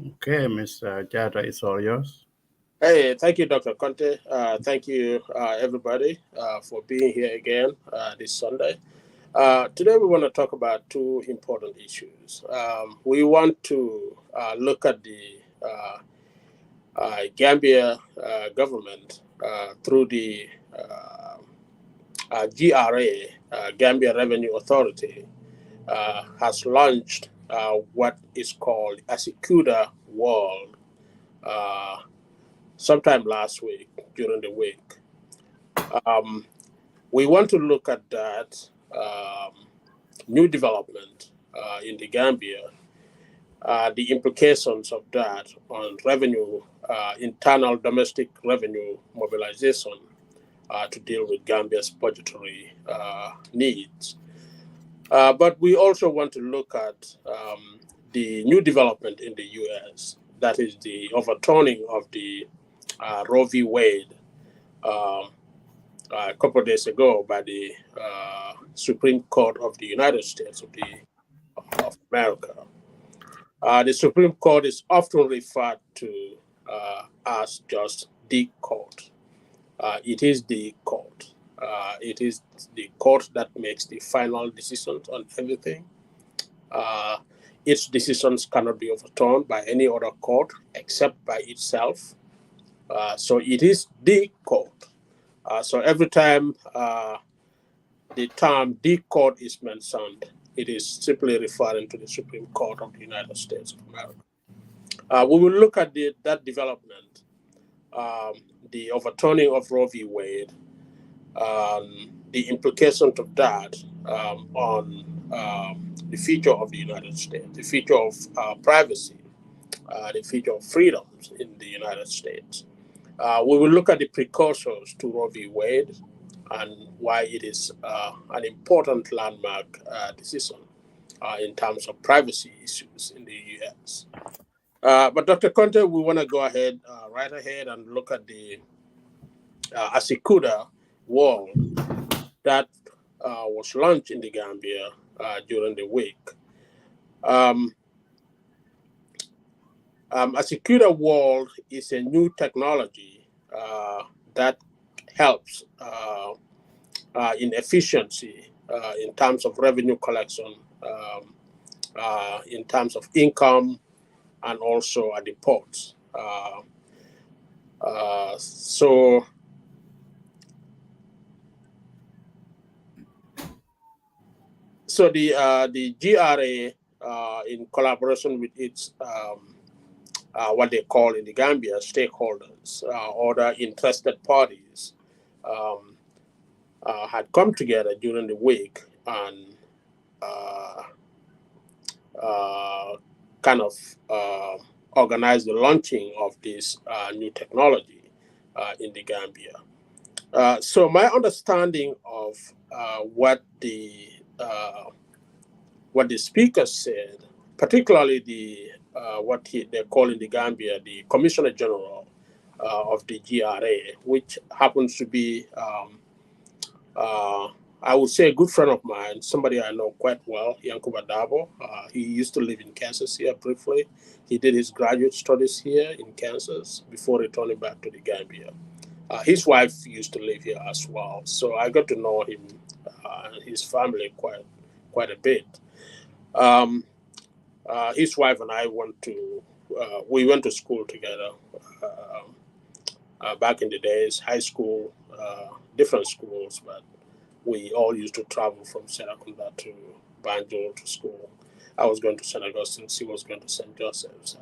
Okay, Mr. Jada, it's all yours. Hey, thank you, Dr. Conte. Thank you, everybody, for being here again this Sunday. Today, we want to talk about two important issues. We want to look at the Gambia government through the GRA, Gambia Revenue Authority, has launched what is called ASYCUDA World uh, sometime last week during the week. Um, we want to look at that new development in the Gambia, the implications of that on revenue, internal domestic revenue mobilization to deal with Gambia's budgetary needs. But we also want to look at the new development in the U.S., that is the overturning of the Roe v. Wade um, a couple of days ago by the Supreme Court of the United States of America. The Supreme Court is often referred to as just the court. It is the court. It is the court that makes the final decisions on everything. Uh, its decisions cannot be overturned by any other court except by itself. So it is the court. So every time the term the court is mentioned, it is simply referring to the Supreme Court of the United States of America. We will look at that development, um, the overturning of Roe v. Wade, the implications of that on the future of the United States, the future of privacy, the future of freedoms in the United States. We will look at the precursors to Roe v. Wade and why it is an important landmark decision in terms of privacy issues in the U.S. But Dr. Conte, we want to go ahead, right ahead, and look at the ASYCUDA wall that was launched in the Gambia during the week. ASYCUDA wall is a new technology that helps in efficiency in terms of revenue collection, in terms of income, and also at the ports. So the GRA, in collaboration with its what they call in the Gambia stakeholders, other interested parties, um, had come together during the week and uh, uh, kind of organize the launching of this new technology in the Gambia. So my understanding of what the speaker said, particularly they call in the Gambia the Commissioner General of the GRA, which happens to be uh, I would say a good friend of mine, somebody I know quite well, Yankuba Dabo. He used to live in Kansas here briefly. He did his graduate studies here in Kansas before returning back to the Gambia. His wife used to live here as well, so I got to know him and his family quite a bit. Um, his wife and I we went to school together back in the days, high school, different schools, but we all used to travel from Serakunda to Banjul to school. I was going to St. Augustine, she was going to St. Joseph's,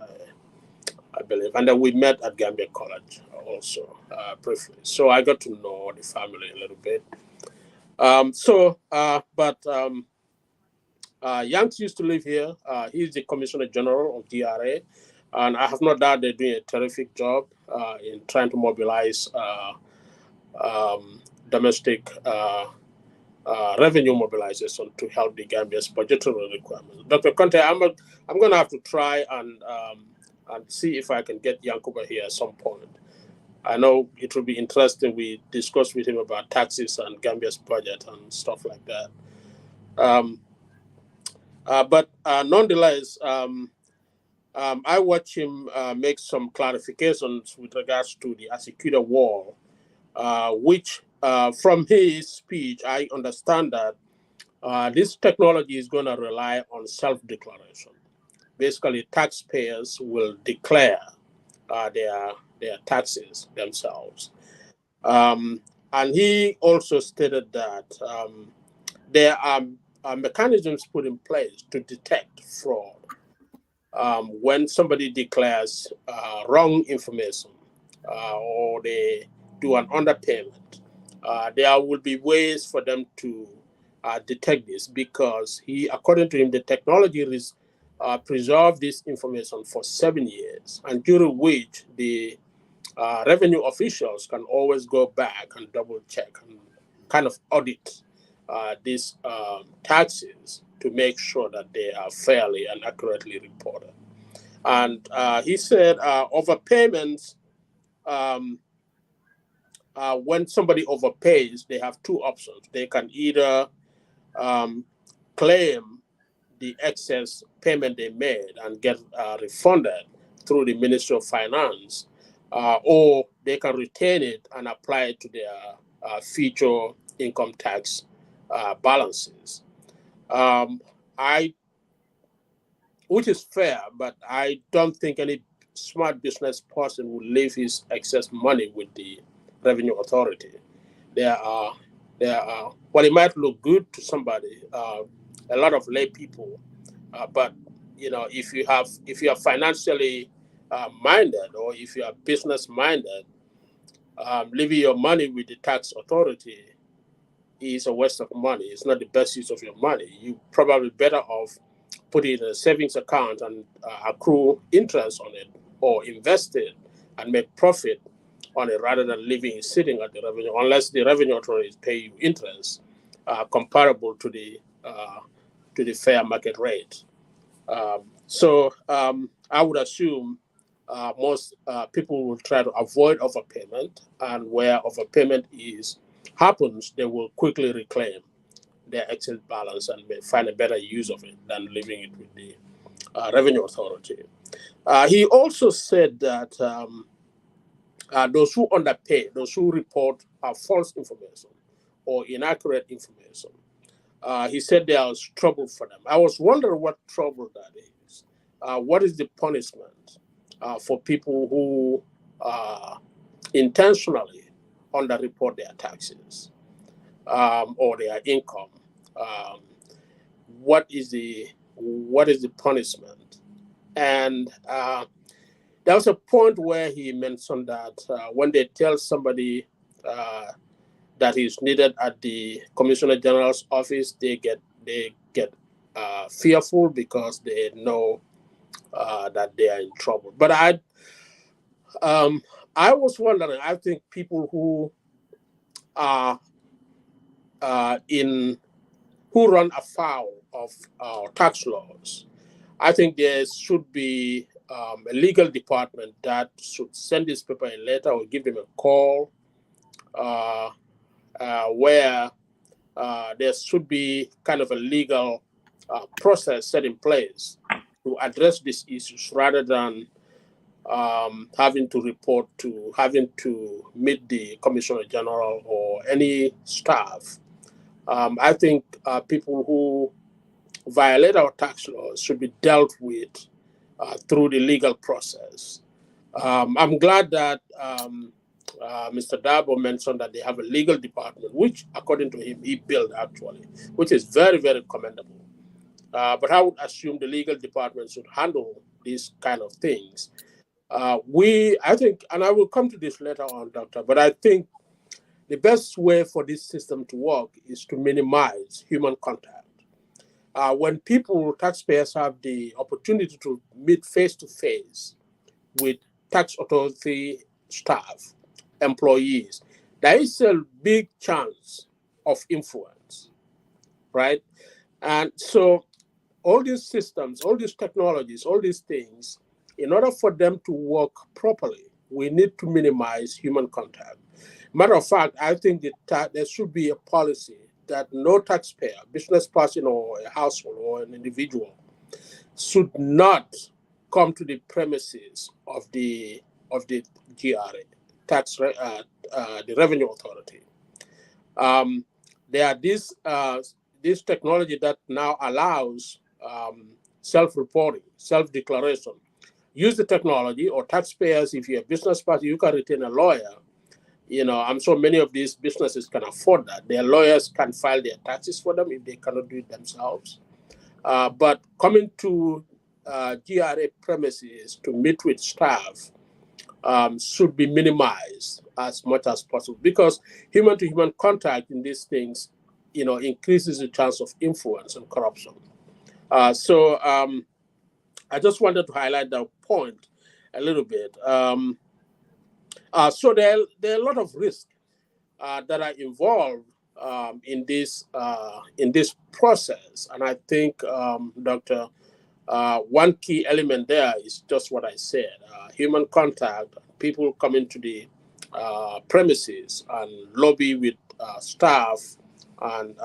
I believe. And then we met at Gambia College also briefly. So I got to know the family a little bit. Yanks used to live here. He's the Commissioner General of GRA. And I have no doubt they're doing a terrific job in trying to mobilize domestic revenue mobilization to help the Gambia's budgetary requirements. Dr. Conte, I'm going to have to try and see if I can get Yankuba here at some point. I know it will be interesting. We discussed with him about taxes and Gambia's budget and stuff like that. But nonetheless, I watched him make some clarifications with regards to the ASYCUDA wall, which from his speech, I understand that this technology is going to rely on self-declaration. Basically, taxpayers will declare their taxes themselves. And he also stated that there are mechanisms put in place to detect fraud. When somebody declares wrong information or they do an underpayment, there will be ways for them to detect this, because according to him, the technology is preserve this information for 7 years, and during which the revenue officials can always go back and double check and kind of audit these taxes to make sure that they are fairly and accurately reported. And he said overpayments, when somebody overpays, they have two options. They can either claim the excess payment they made and get refunded through the Ministry of Finance, or they can retain it and apply it to their future income tax balances. Which is fair, but I don't think any smart business person would leave his excess money with the revenue authority. There are, well, it might look good to somebody, a lot of lay people, but if you are financially minded, or if you are business minded, leaving your money with the tax authority is a waste of money. It's not the best use of your money. You probably better off put it in a savings account and accrue interest on it, or invest it and make profit on it, rather than leaving it sitting at the revenue, unless the revenue authorities pay you interest comparable to the fair market rate. So I would assume most people will try to avoid overpayment, and where overpayment happens, they will quickly reclaim their excess balance and may find a better use of it than leaving it with the revenue authority. He also said that those who underpay, those who report false information or inaccurate information, he said there was trouble for them. I was wondering what trouble that is. What is the punishment for people who intentionally underreport their taxes or their income? What is the punishment? And there was a point where he mentioned that when they tell somebody that is needed at the Commissioner General's office, they get fearful because they know that they are in trouble. But I was wondering. I think people who are who run afoul of tax laws, I think there should be a legal department that should send this people a letter or give them a call, where there should be kind of a legal process set in place to address these issues, rather than having to meet the Commissioner General or any staff. I think people who violate our tax laws should be dealt with through the legal process. I'm glad that Mr. Dabo mentioned that they have a legal department, which, according to him, he built actually, which is very, very commendable. But I would assume the legal department should handle these kind of things. I think, and I will come to this later on, Doctor, but I think the best way for this system to work is to minimize human contact. When taxpayers have the opportunity to meet face-to-face with tax authority staff, employees, there is a big chance of influence, right? And so all these systems, all these technologies, all these things, in order for them to work properly, we need to minimize human contact. Matter of fact, I think that there should be a policy that no taxpayer, business person or a household or an individual, should not come to the premises of the GRA, the Revenue Authority, there are this technology that now allows self-reporting, self-declaration. Use the technology, or taxpayers, if you're a business person, you can retain a lawyer. I'm sure many of these businesses can afford that. Their lawyers can file their taxes for them if they cannot do it themselves. But coming to GRA premises to meet with staff should be minimized as much as possible, because human-to-human contact in these things, increases the chance of influence and corruption. So I just wanted to highlight that point a little bit. So there are a lot of risks that are involved in this process, and I think, Doctor, one key element there is just what I said: human contact, people coming to the premises and lobby with staff, and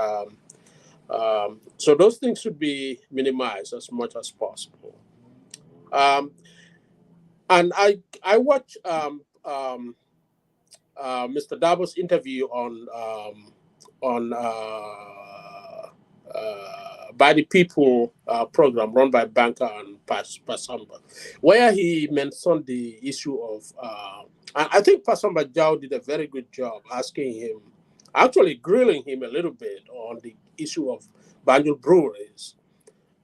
so those things should be minimized as much as possible. And I watched Mr. Dabo's interview on By the People program run by Banker and Pasamba, where he mentioned the issue of, and I think Pasamba Jao did a very good job asking him, actually grilling him a little bit on the issue of Banjul breweries.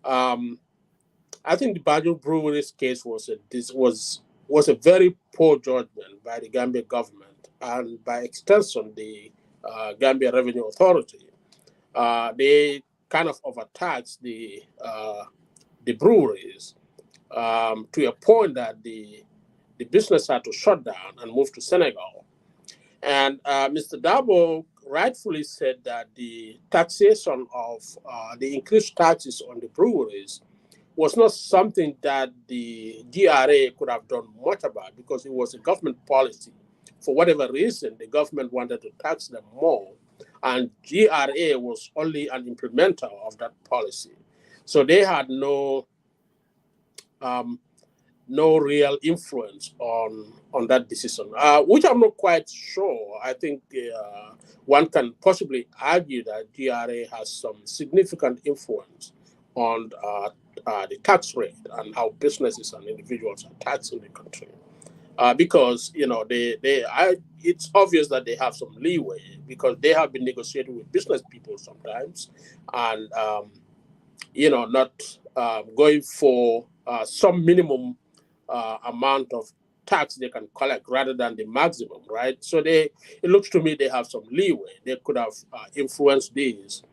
I think the Banjul breweries case was a very poor judgment by the Gambia government, and by extension the Gambia Revenue Authority. They kind of overtaxed the breweries to a point that the business had to shut down and move to Senegal. And Mr. Dabo rightfully said that the taxation of the increased taxes on the breweries was not something that the GRA could have done much about, because it was a government policy. For whatever reason, the government wanted to tax them more, and GRA was only an implementer of that policy. So they had no real influence on that decision, which I'm not quite sure. I think one can possibly argue that GRA has some significant influence on the tax rate and how businesses and individuals are taxed in the country. Because it's obvious that they have some leeway, because they have been negotiating with business people sometimes, and not going for some minimum amount of tax they can collect rather than the maximum, right? So it looks to me they have some leeway. They could have influenced these,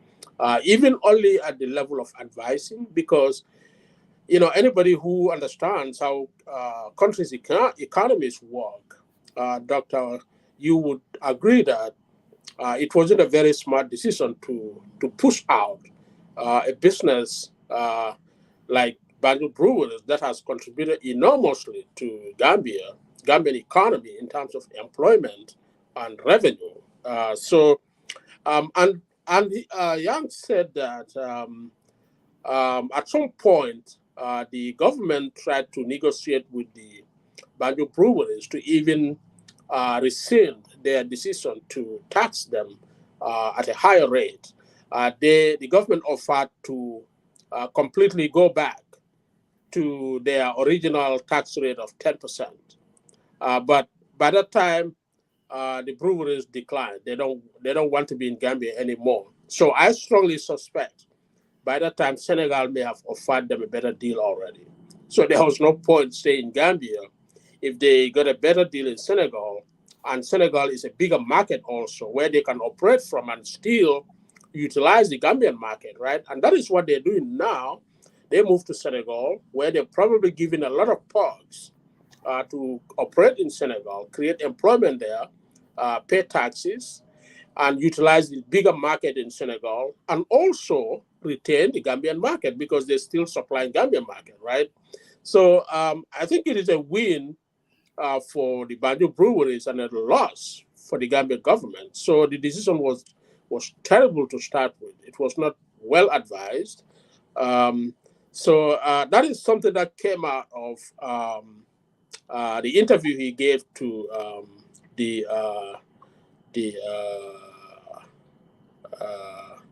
even only at the level of advising, because anybody who understands how countries' economies work, Doctor, you would agree that it wasn't a very smart decision to push out a business like Banjul Breweries that has contributed enormously to Gambian economy in terms of employment and revenue. Yang said that at some point, the government tried to negotiate with the Banjul breweries to even rescind their decision to tax them at a higher rate. The government offered to completely go back to their original tax rate of 10%. But by that time, the breweries declined. They don't want to be in Gambia anymore. So I strongly suspect by that time, Senegal may have offered them a better deal already. So there was no point staying in Gambia if they got a better deal in Senegal, and Senegal is a bigger market also, where they can operate from and still utilize the Gambian market, right? And that is what they're doing now. They moved to Senegal, where they're probably giving a lot of perks to operate in Senegal, create employment there, pay taxes, and utilize the bigger market in Senegal, and also retain the Gambian market, because they're still supplying Gambian market, right? So I think it is a win for the Banjul breweries and a loss for the Gambian government. So the decision was terrible to start with. It was not well advised. So that is something that came out of the interview he gave to the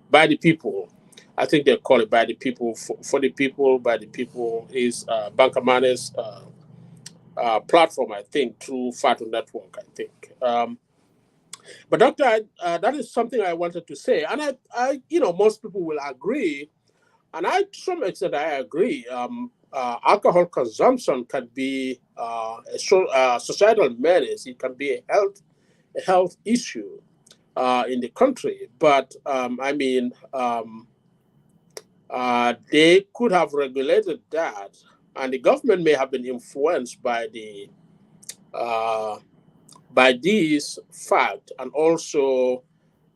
by the people. I think they call it by the people, for the people, by the people is Bankamana's platform, I think, through Fatu Network, I think. But Doctor, that is something I wanted to say, and most people will agree, and to some extent I agree. Alcohol consumption can be a societal menace. It can be a health issue in the country. But they could have regulated that, and the government may have been influenced by this fact, and also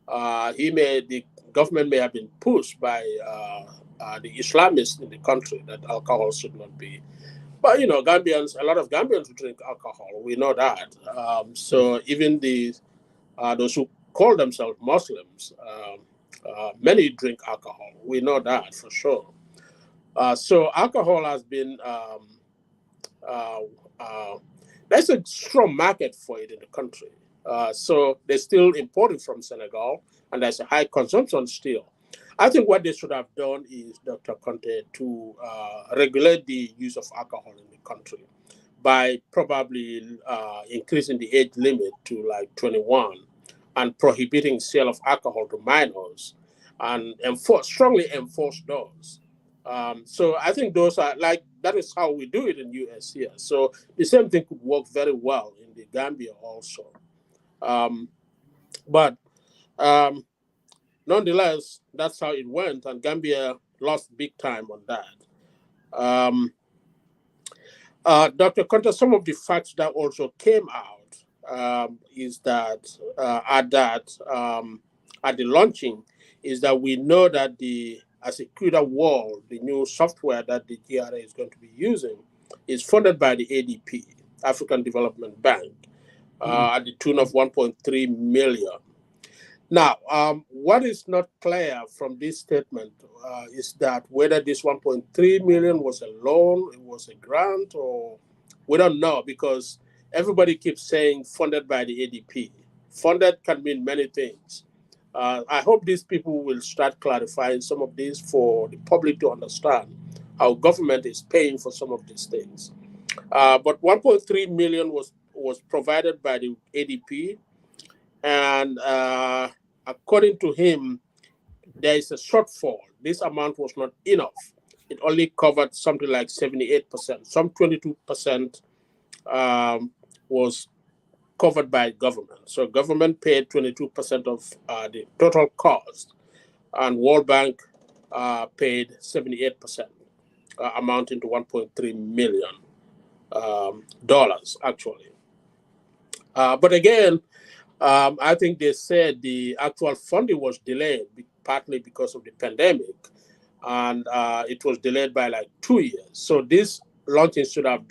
the government may have been pushed by the Islamists in the country that alcohol should not be. But a lot of Gambians drink alcohol. We know that. So even those who call themselves Muslims, many drink alcohol. We know that for sure. So alcohol has been there's a strong market for it in the country. So they still import it from Senegal, and there's a high consumption still. I think what they should have done is, Dr. Conteh, to regulate the use of alcohol in the country by probably increasing the age limit to like 21 and prohibiting sale of alcohol to minors, and strongly enforce those. So I think those are that is how we do it in US here. So the same thing could work very well in the Gambia also. But nonetheless, that's how it went, and Gambia lost big time on that. Dr. Conteh, some of the facts that also came out is that at the launching, is that we know that the ASYCUDA World, the new software that the GRA is going to be using, is funded by the ADP, African Development Bank, at the tune of 1.3 million. Now, what is not clear from this statement is that whether this 1.3 million was a loan, it was a grant, or we don't know, because everybody keeps saying funded by the ADP. Funded can mean many things. I hope these people will start clarifying some of this for the public to understand how government is paying for some of these things. But 1.3 million was provided by the ADP, and according to him, there is a shortfall. This amount was not enough. It only covered something like 78%. Some 22% was covered by government. So government paid 22% of the total cost, and World Bank paid 78%, amounting to $1.3 million actually. But again, I think they said the actual funding was delayed partly because of the pandemic, and it was delayed by like 2 years. So this launching should have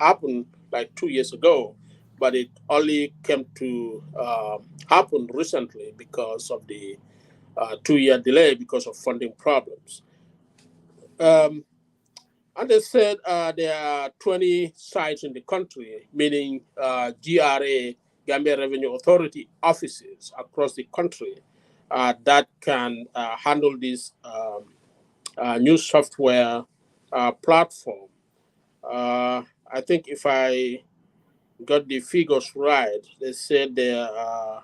happened like 2 years ago, but it only came to happen recently because of the 2-year delay because of funding problems. And they said there are 20 sites in the country, meaning GRA, Gambia Revenue Authority offices across the country that can handle this new software platform. I think if I got the figures right, they said there are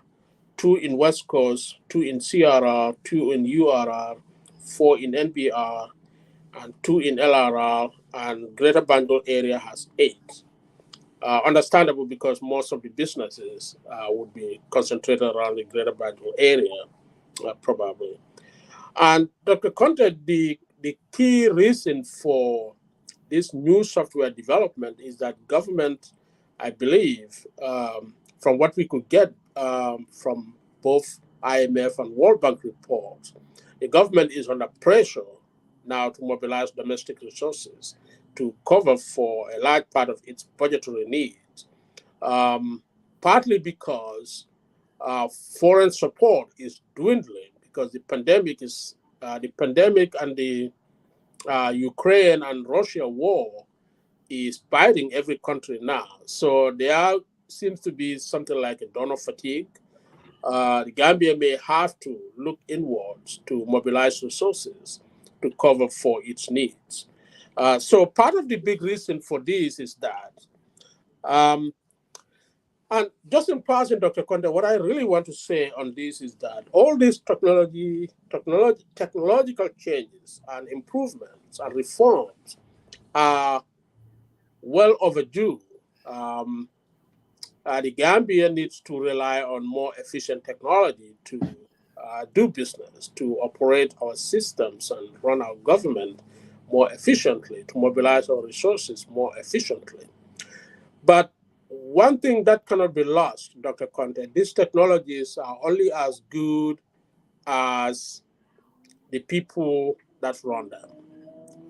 2 in West Coast, 2 in CRR, 2 in URR, 4 in NBR, and 2 in LRR, and Greater Banjul area has 8. Understandable, because most of the businesses would be concentrated around the Greater Banjul area, probably. And Dr. Conteh, the key reason for this new software development is that government, I believe, from what we could get from both IMF and World Bank reports, the government is under pressure now to mobilize domestic resources to cover for a large part of its budgetary needs, partly because foreign support is dwindling, because the pandemic and the Ukraine and Russia war is biting every country now. So there seems to be something like a donor fatigue. The Gambia may have to look inwards to mobilize resources to cover for its needs. So part of the big reason for this is that, um, and just in passing, Dr. Conteh, what I really want to say on this is that all these technological changes and improvements and reforms are well overdue. Um, the Gambia needs to rely on more efficient technology to do business, to operate our systems and run our government more efficiently, to mobilize our resources more efficiently. But one thing that cannot be lost, Dr. Conteh, these technologies are only as good as the people that run them,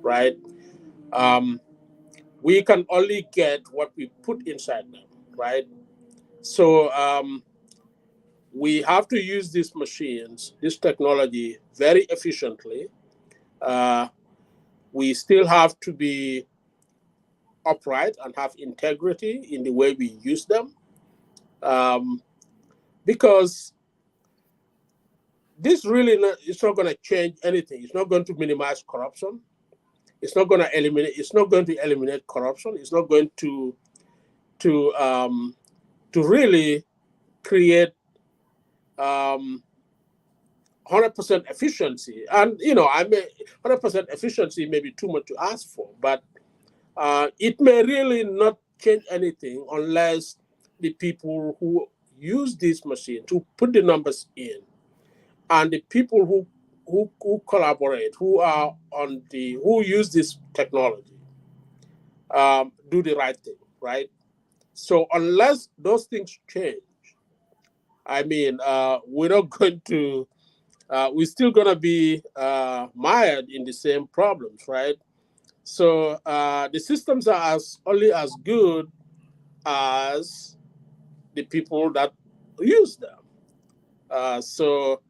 right? Um, we can only get what we put inside them, right? So we have to use these machines, this technology very efficiently. Uh, we still have to be upright and have integrity in the way we use them, because this really it's not going to change anything. It's not going to minimize corruption. It's not going to eliminate. It's not going to eliminate corruption. It's not going to to really create 100% efficiency. And I may 100% efficiency may be too much to ask for, but it may really not change anything unless the people who use this machine to put the numbers in, and the people who collaborate, who use this technology, do the right thing, right? So unless those things change, I mean, we're not going to. We're still gonna be mired in the same problems, right? So the systems are only as good as the people that use them. So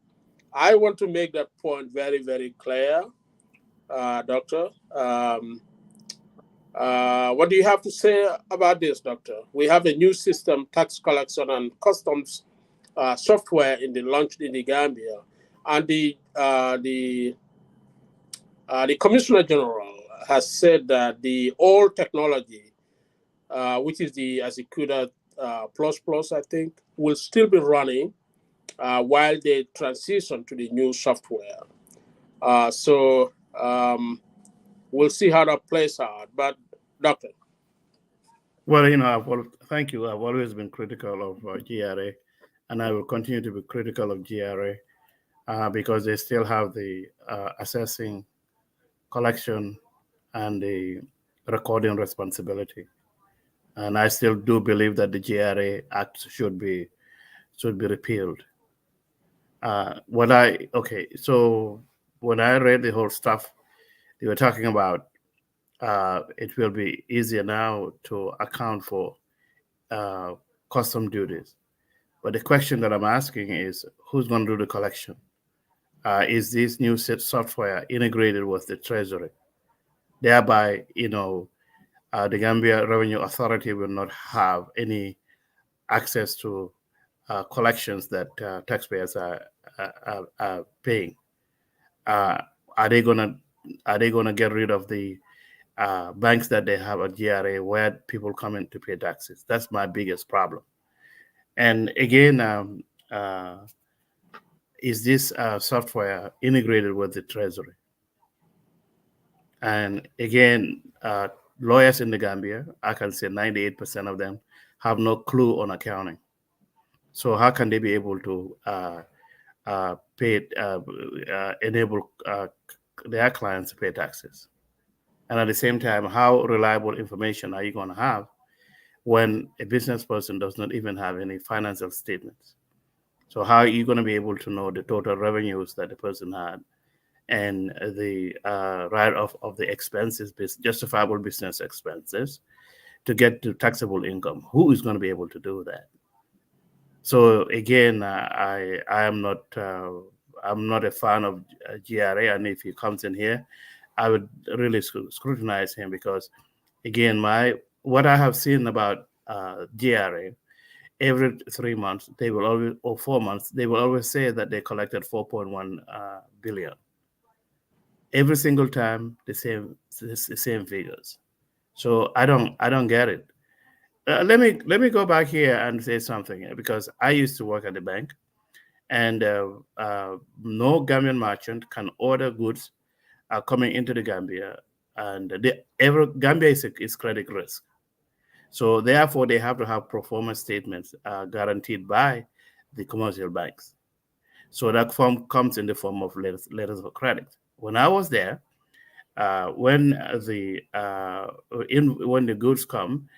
I want to make that point very, very clear, Doctor. What do you have to say about this, Doctor? We have a new system, tax collection and customs software launched in the Gambia, and the Commissioner General has said that the old technology, which is the ASYCUDA plus plus, I think, will still be running while they transition to the new software. So we'll see how that plays out. But, Doctor. Well, thank you. I've always been critical of GRA, and I will continue to be critical of GRA because they still have the assessing, collection, and the recording responsibility. And I still do believe that the GRA Act should be repealed. So when I read the whole stuff, they were talking about it will be easier now to account for uh, custom duties. But the question that I'm asking is, who's going to do the collection? Is this new software integrated with the Treasury? Thereby, the Gambia Revenue Authority will not have any access to collections that taxpayers are paying. Uh, are they gonna get rid of the banks that they have at GRA where people come in to pay taxes? That's my biggest problem. And again, is this software integrated with the Treasury? And again, lawyers in the Gambia, I can say 98% of them have no clue on accounting. So how can they be able to enable their clients to pay taxes? And at the same time, how reliable information are you going to have when a business person does not even have any financial statements? So how are you going to be able to know the total revenues that the person had and the write-off of the expenses, justifiable business expenses, to get to taxable income? Who is going to be able to do that? So again, I am not I'm not a fan of GRA, and if he comes in here I would really scrutinize him, because, again, what I have seen about GRA, every 3 months they will always, or 4 months, they will always say that they collected 4.1 billion. Every single time, the same figures. So I don't get it. Let me go back here and say something, because I used to work at the bank, and no Gambian merchant can order goods coming into the Gambia, and Gambia is credit risk. So therefore, they have to have performance statements guaranteed by the commercial banks. So that form comes in the form of letters of credit. When I was there, when the goods come,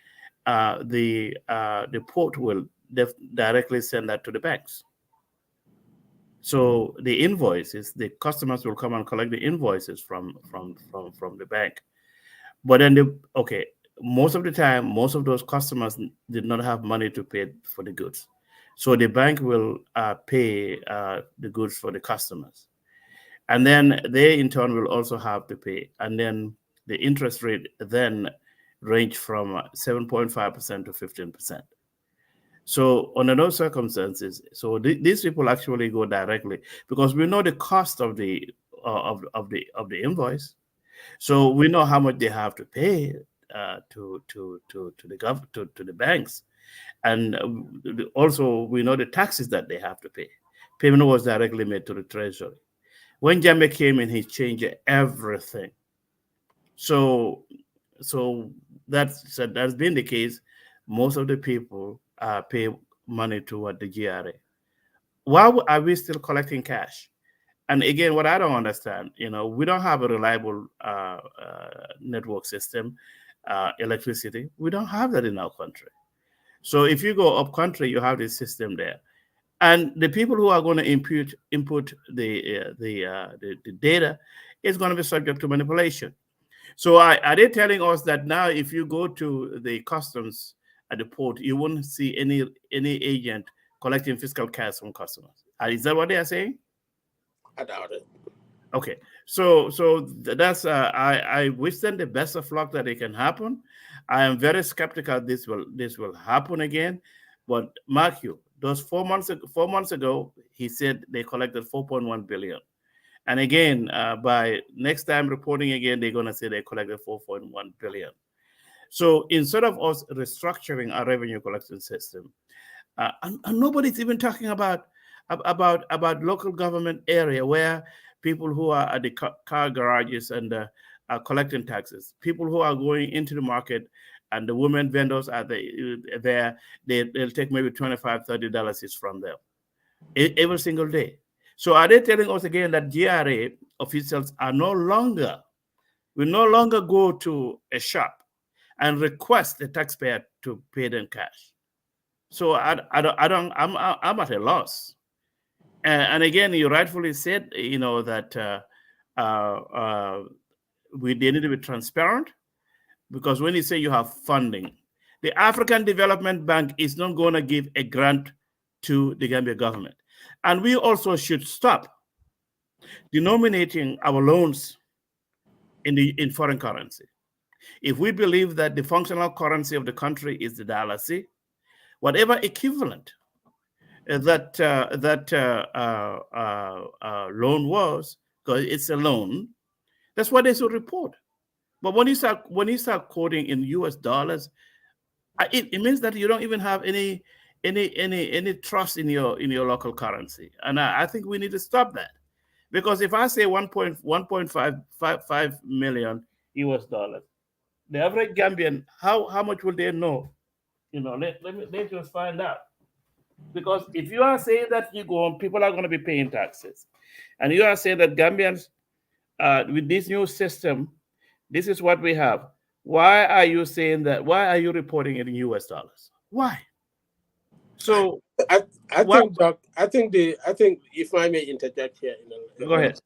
the port will directly send that to the banks. So the customers will come and collect the invoices from the bank. But then most of the time, most of those customers did not have money to pay for the goods. So the bank will pay the goods for the customers. And then they in turn will also have to pay. And then the interest rate then range from 7.5% to 15%. So under those circumstances, so these people actually go directly, because we know the cost of the invoice. So we know how much they have to pay to the banks, and also we know the taxes that they have to pay. Payment was directly made to the treasury. When Jammeh came in, he changed everything. So that's been the case. Most of the people pay money toward the GRA. Why are we still collecting cash? And again, what I don't understand, we don't have a reliable network system, electricity. We don't have that in our country. So if you go up country, you have this system there, and the people who are going to input the data is going to be subject to manipulation. So are they telling us that now, if you go to the customs at the port, you won't see any agent collecting fiscal cash from customers? Is that what they are saying? I doubt it. Okay, so that's I wish them the best of luck that it can happen. I am very skeptical this will happen again, but mark you, those 4 months ago, he said they collected 4.1 billion, and again by next time reporting again, they're gonna say they collected 4.1 billion. So instead of us restructuring our revenue collection system, and nobody's even talking about local government area, where people who are at the car garages and are collecting taxes, people who are going into the market, and the women vendors are there, they'll take maybe $25-$30 from them every single day. So are they telling us again that GRA officials will no longer go to a shop and request the taxpayer to pay them cash? So I'm at a loss. And again, you rightfully said, that they need to be transparent, because when you say you have funding, the African Development Bank is not going to give a grant to the Gambia government. And we also should stop denominating our loans in foreign currency. If we believe that the functional currency of the country is the dollar, whatever equivalent that loan was, because it's a loan, that's what they should report. But when you start quoting in US dollars, it means that you don't even have any trust in your local currency. And I think we need to stop that, because if I say 1.5 million US dollars, the average Gambian, how much will they know? Let's just find out. Because if you are saying that people are going to be paying taxes, and you are saying that Gambians, with this new system, this is what we have. Why are you saying that? Why are you reporting it in US dollars? Why? So I think, Doc, I think if I may interject here, go ahead.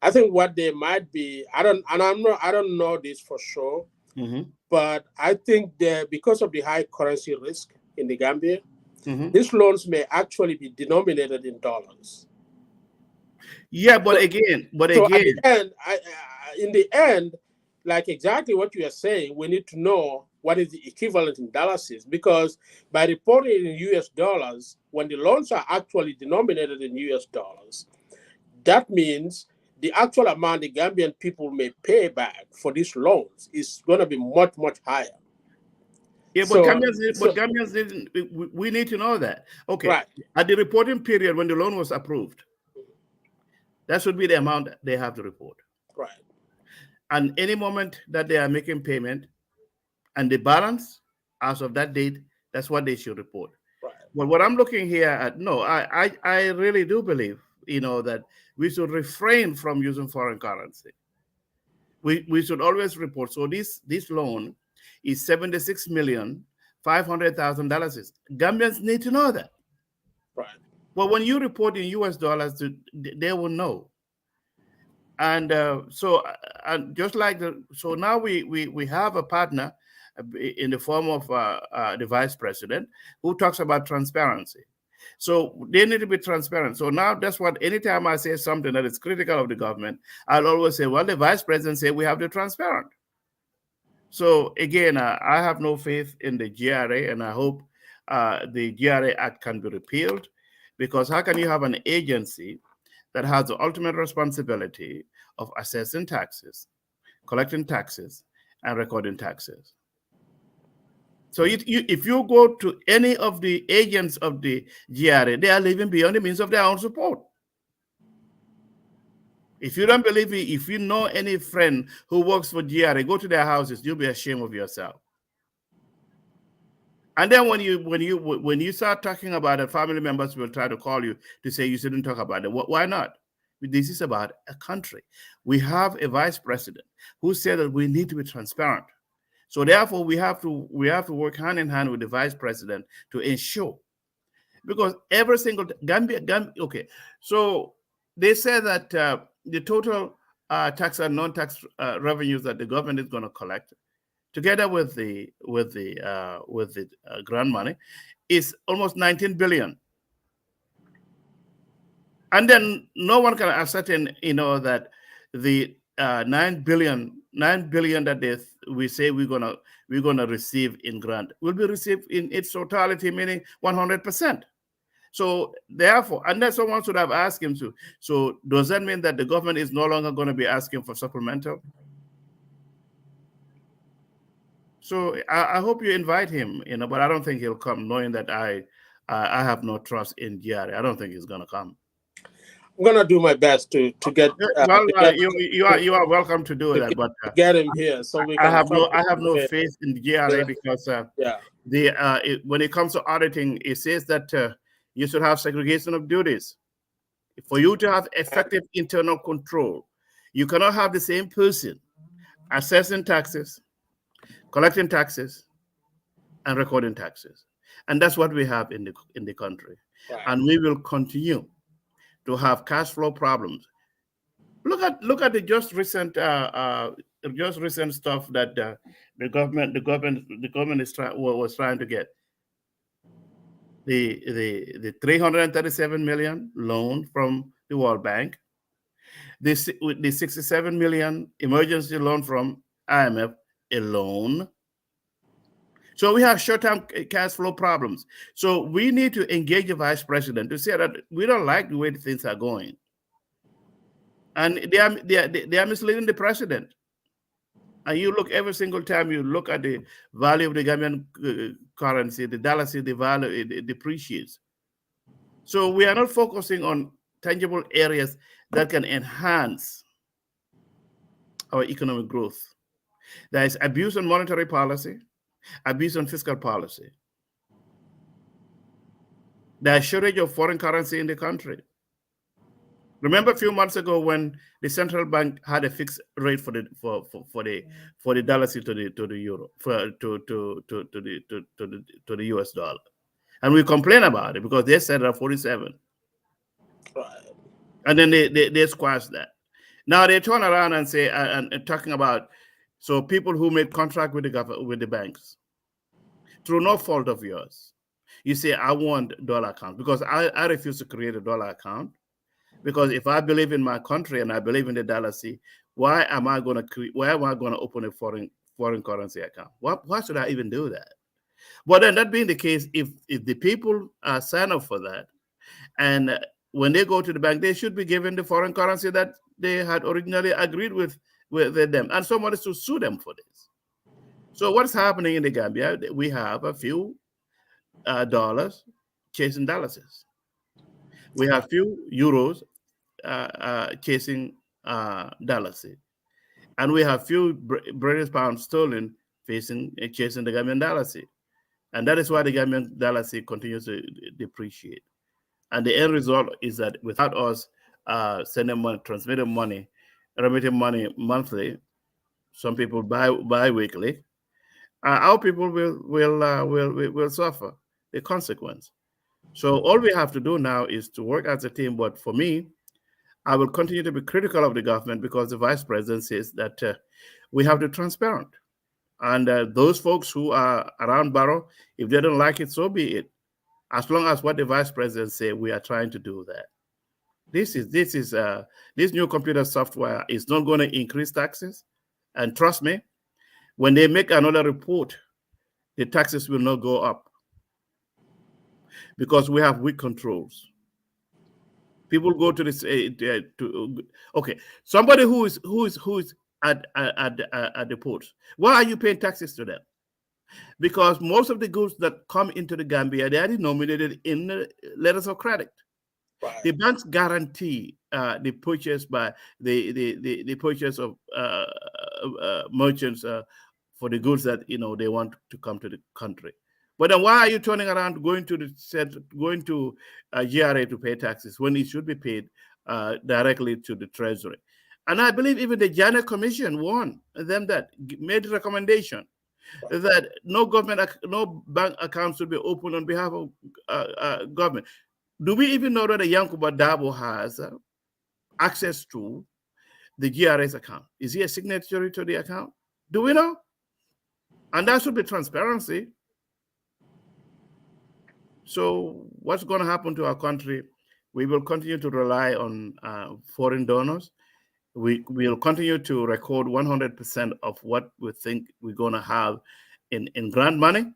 I think what they might be, I don't know this for sure, but I think that because of the high currency risk in the Gambia, these loans may actually be denominated in dollars. Yeah, but again, at the end, in the end, like exactly what you are saying, we need to know what is the equivalent in dollars is, because by reporting in US dollars, when the loans are actually denominated in US dollars, that means the actual amount the Gambian people may pay back for these loans is going to be much, much higher. Yeah, but So, Gambians didn't. We need to know that. Okay, right, at the reporting period when the loan was approved, that should be the amount they have to report. right, And any moment that they are making payment and the balance as of that date, that's what they should report. right, But what I'm looking here at, no, I really do believe, that we should refrain from using foreign currency. We should always report. So this loan is $76,500,000. Gambians need to know that. right. Well, when you report in US dollars, they will know. And and just like so now we have a partner in the form of the vice president who talks about transparency. So they need to be transparent. So now that's what, anytime I say something that is critical of the government, I'll always say, well, the vice president said we have to be transparent. So again, I have no faith in the GRA, and I hope the GRA Act can be repealed, because how can you have an agency that has the ultimate responsibility of assessing taxes, collecting taxes, and recording taxes? So if you go to any of the agents of the GRA, they are living beyond the means of their own support. If you don't believe me, if you know any friend who works for GRA, go to their houses, you'll be ashamed of yourself. And then when you start talking about it, family members will try to call you to say you shouldn't talk about it. Why not? This is about a country. We have a vice president who said that we need to be transparent. So therefore, we have to work hand in hand with the vice president to ensure, because every single Gambia. Okay, so they say that the total tax and non-tax revenues that the government is going to collect, together with the grant money, is almost 19 billion. And then no one can ascertain, that the 9 billion that we say we're gonna receive in grant will be received in its totality, meaning 100%. So therefore, and then someone should have asked him to. So does that mean that the government is no longer going to be asking for supplemental? So I hope you invite him, but I don't think he'll come, knowing that I have no trust in GRA. I don't think he's going to come. I'm gonna do my best to get. You are welcome to do that, but get him here so we can. I have no faith in the GRA, because when it comes to auditing, it says that you should have segregation of duties. For you to have effective internal control, you cannot have the same person assessing taxes, collecting taxes, and recording taxes. And that's what we have in the country. Right. And we will continue to have cash flow problems. Look at the just recent stuff that the government was trying to get. The 337 million loan from the World Bank, the 67 million emergency loan from IMF alone. So we have short-term cash flow problems. So we need to engage the vice president to say that we don't like the way things are going, and they are misleading the president. And you look, every single time you look at the value of the Gambian currency, the dollar, the value, it depreciates. So we are not focusing on tangible areas that can enhance our economic growth. There is abuse on monetary policy, abuse on fiscal policy. There is shortage of foreign currency in the country. Remember a few months ago when the central bank had a fixed rate for the dollar to the euro, to the US dollar, and we complain about it because they said at 47, right. And then they squashed that. Now they turn around and say and talking about, so people who made contract with the banks through no fault of yours, you say I want dollar account, because I refuse to create a dollar account. Because if I believe in my country and I believe in the dollar, Why am I going to open a foreign currency account? Why should I even do that? But then that being the case, if the people sign up for that, and when they go to the bank, they should be given the foreign currency that they had originally agreed with them, and somebody should sue them for this. So what's happening in the Gambia? We have a few dollars chasing dollars. We have few euros chasing dollars, and we have few British pounds sterling chasing the Gambian dollars, and that is why the Gambian dollars continues to depreciate. And the end result is that without us sending money, transmitting money, remitting money monthly, some people bi-weekly, our people will suffer the consequence. So all we have to do now is to work as a team. But for me, I will continue to be critical of the government because the vice president says that we have to be transparent. And those folks who are around Barrow, if they don't like it, so be it. As long as what the vice president say, we are trying to do that. This new computer software is not going to increase taxes, and trust me, when they make another report, the taxes will not go up because we have weak controls. People go to this okay. Somebody who is at the port. Why are you paying taxes to them? Because most of the goods that come into the Gambia, they are denominated in letters of credit. Right. The banks guarantee the purchase by the purchase of merchants for the goods that they want to come to the country. But then why are you turning around going to GRA to pay taxes when it should be paid directly to the Treasury? And I believe even the Janet Commission warned them that made a recommendation that no bank accounts should be opened on behalf of government. Do we even know that Yankuba Dabo has access to the GRA's account? Is he a signatory to the account? Do we know? And that should be transparency. So what's going to happen to our country? We will continue to rely on foreign donors. We will continue to record 100% of what we think we're going to have in grant money.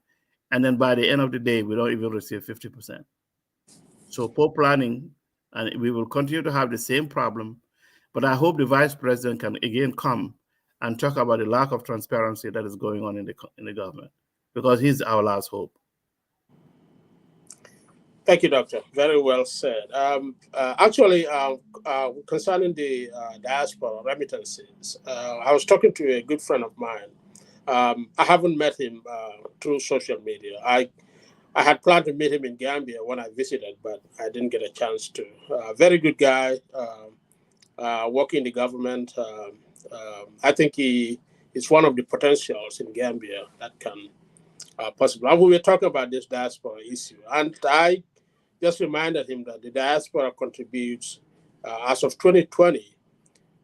And then by the end of the day, we don't even receive 50%. So poor planning, and we will continue to have the same problem. But I hope the vice president can again come and talk about the lack of transparency that is going on in the government, because he's our last hope. Thank you, Doctor. Very well said. Actually, concerning the diaspora remittances, I was talking to a good friend of mine. I haven't met him through social media. I had planned to meet him in Gambia when I visited, but I didn't get a chance to. Very good guy, working in the government. I think he is one of the potentials in Gambia that can possibly. And we were talking about this diaspora issue, and I just reminded him that the diaspora contributes, as of 2020,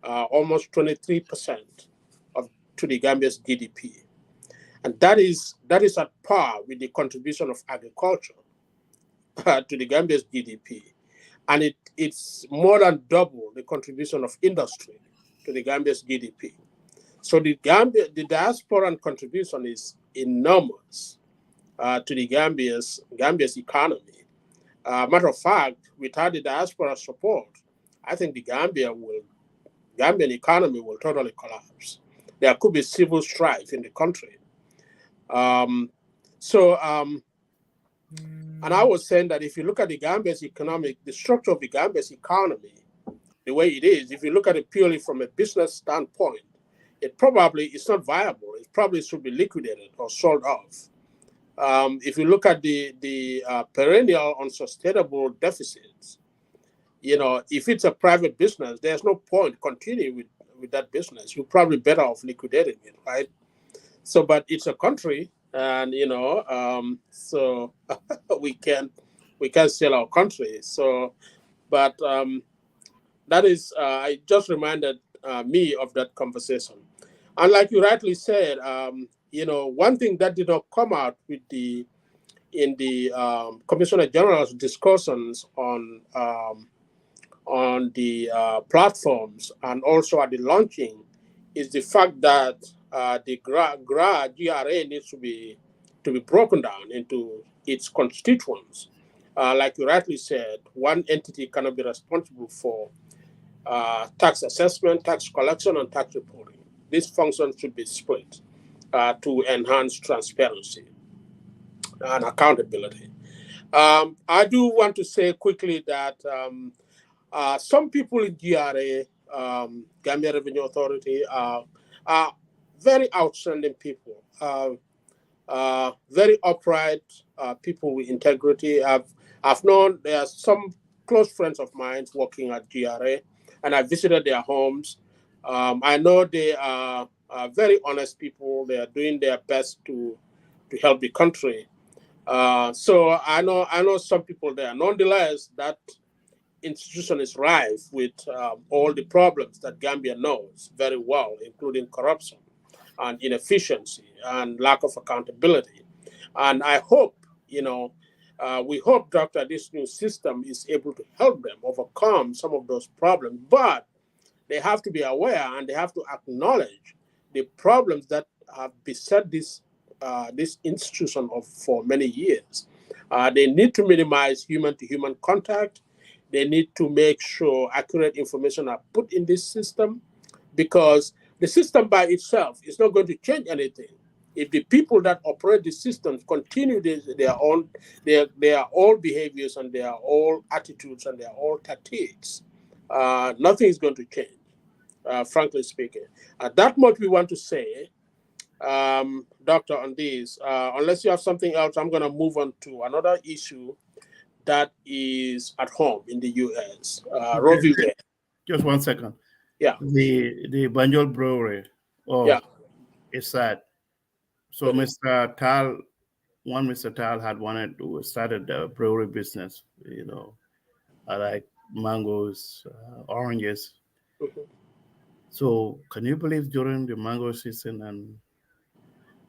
almost 23% to the Gambia's GDP. And that is at par with the contribution of agriculture to the Gambia's GDP. And it's more than double the contribution of industry to the Gambia's GDP. So the diaspora contribution is enormous to the Gambia's economy. Matter of fact, without the diaspora support, I think the Gambian economy will totally collapse. There could be civil strife in the country. And I was saying that if you look at the structure of the Gambia's economy, the way it is, if you look at it purely from a business standpoint, it probably is not viable. It probably should be liquidated or sold off. If you look at the perennial unsustainable deficits, if it's a private business, there's no point continuing with that business. You're probably better off liquidating it, right? So, but it's a country, and so we can sell our country. So, but that is, I just reminded me of that conversation, and like you rightly said, one thing that did not come out in the Commissioner General's discussions on the platforms and also at the launching is the fact that the GRA needs to be broken down into its constituents. Like you rightly said, one entity cannot be responsible for tax assessment, tax collection, and tax reporting. These functions should be split to enhance transparency and accountability. I do want to say quickly that some people in GRA, Gambia Revenue Authority, are very outstanding people, very upright people with integrity. I've known there are some close friends of mine working at GRA, and I visited their homes. I know they are very honest people. They are doing their best to help the country. So I know some people there. Nonetheless, that institution is rife with all the problems that Gambia knows very well, including corruption and inefficiency and lack of accountability. And I hope, we hope, Doctor, this new system is able to help them overcome some of those problems. But they have to be aware and they have to acknowledge the problems that have beset this institution for many years. They need to minimize human-to-human contact. They need to make sure accurate information are put in this system, because the system by itself is not going to change anything. If the people that operate the systems continue their old behaviors and their old attitudes and their old tactics, nothing is going to change, frankly speaking. That much we want to say, Doctor, on this. Unless you have something else, I'm going to move on to another issue that is at home in the U.S. Roe V. Wade. Just 1 second. Yeah. The Banjul Brewery. Oh, yeah. It's sad. So Mr. Tal had wanted to start a brewery business. I like mangoes, oranges. Mm-hmm. So can you believe during the mango season and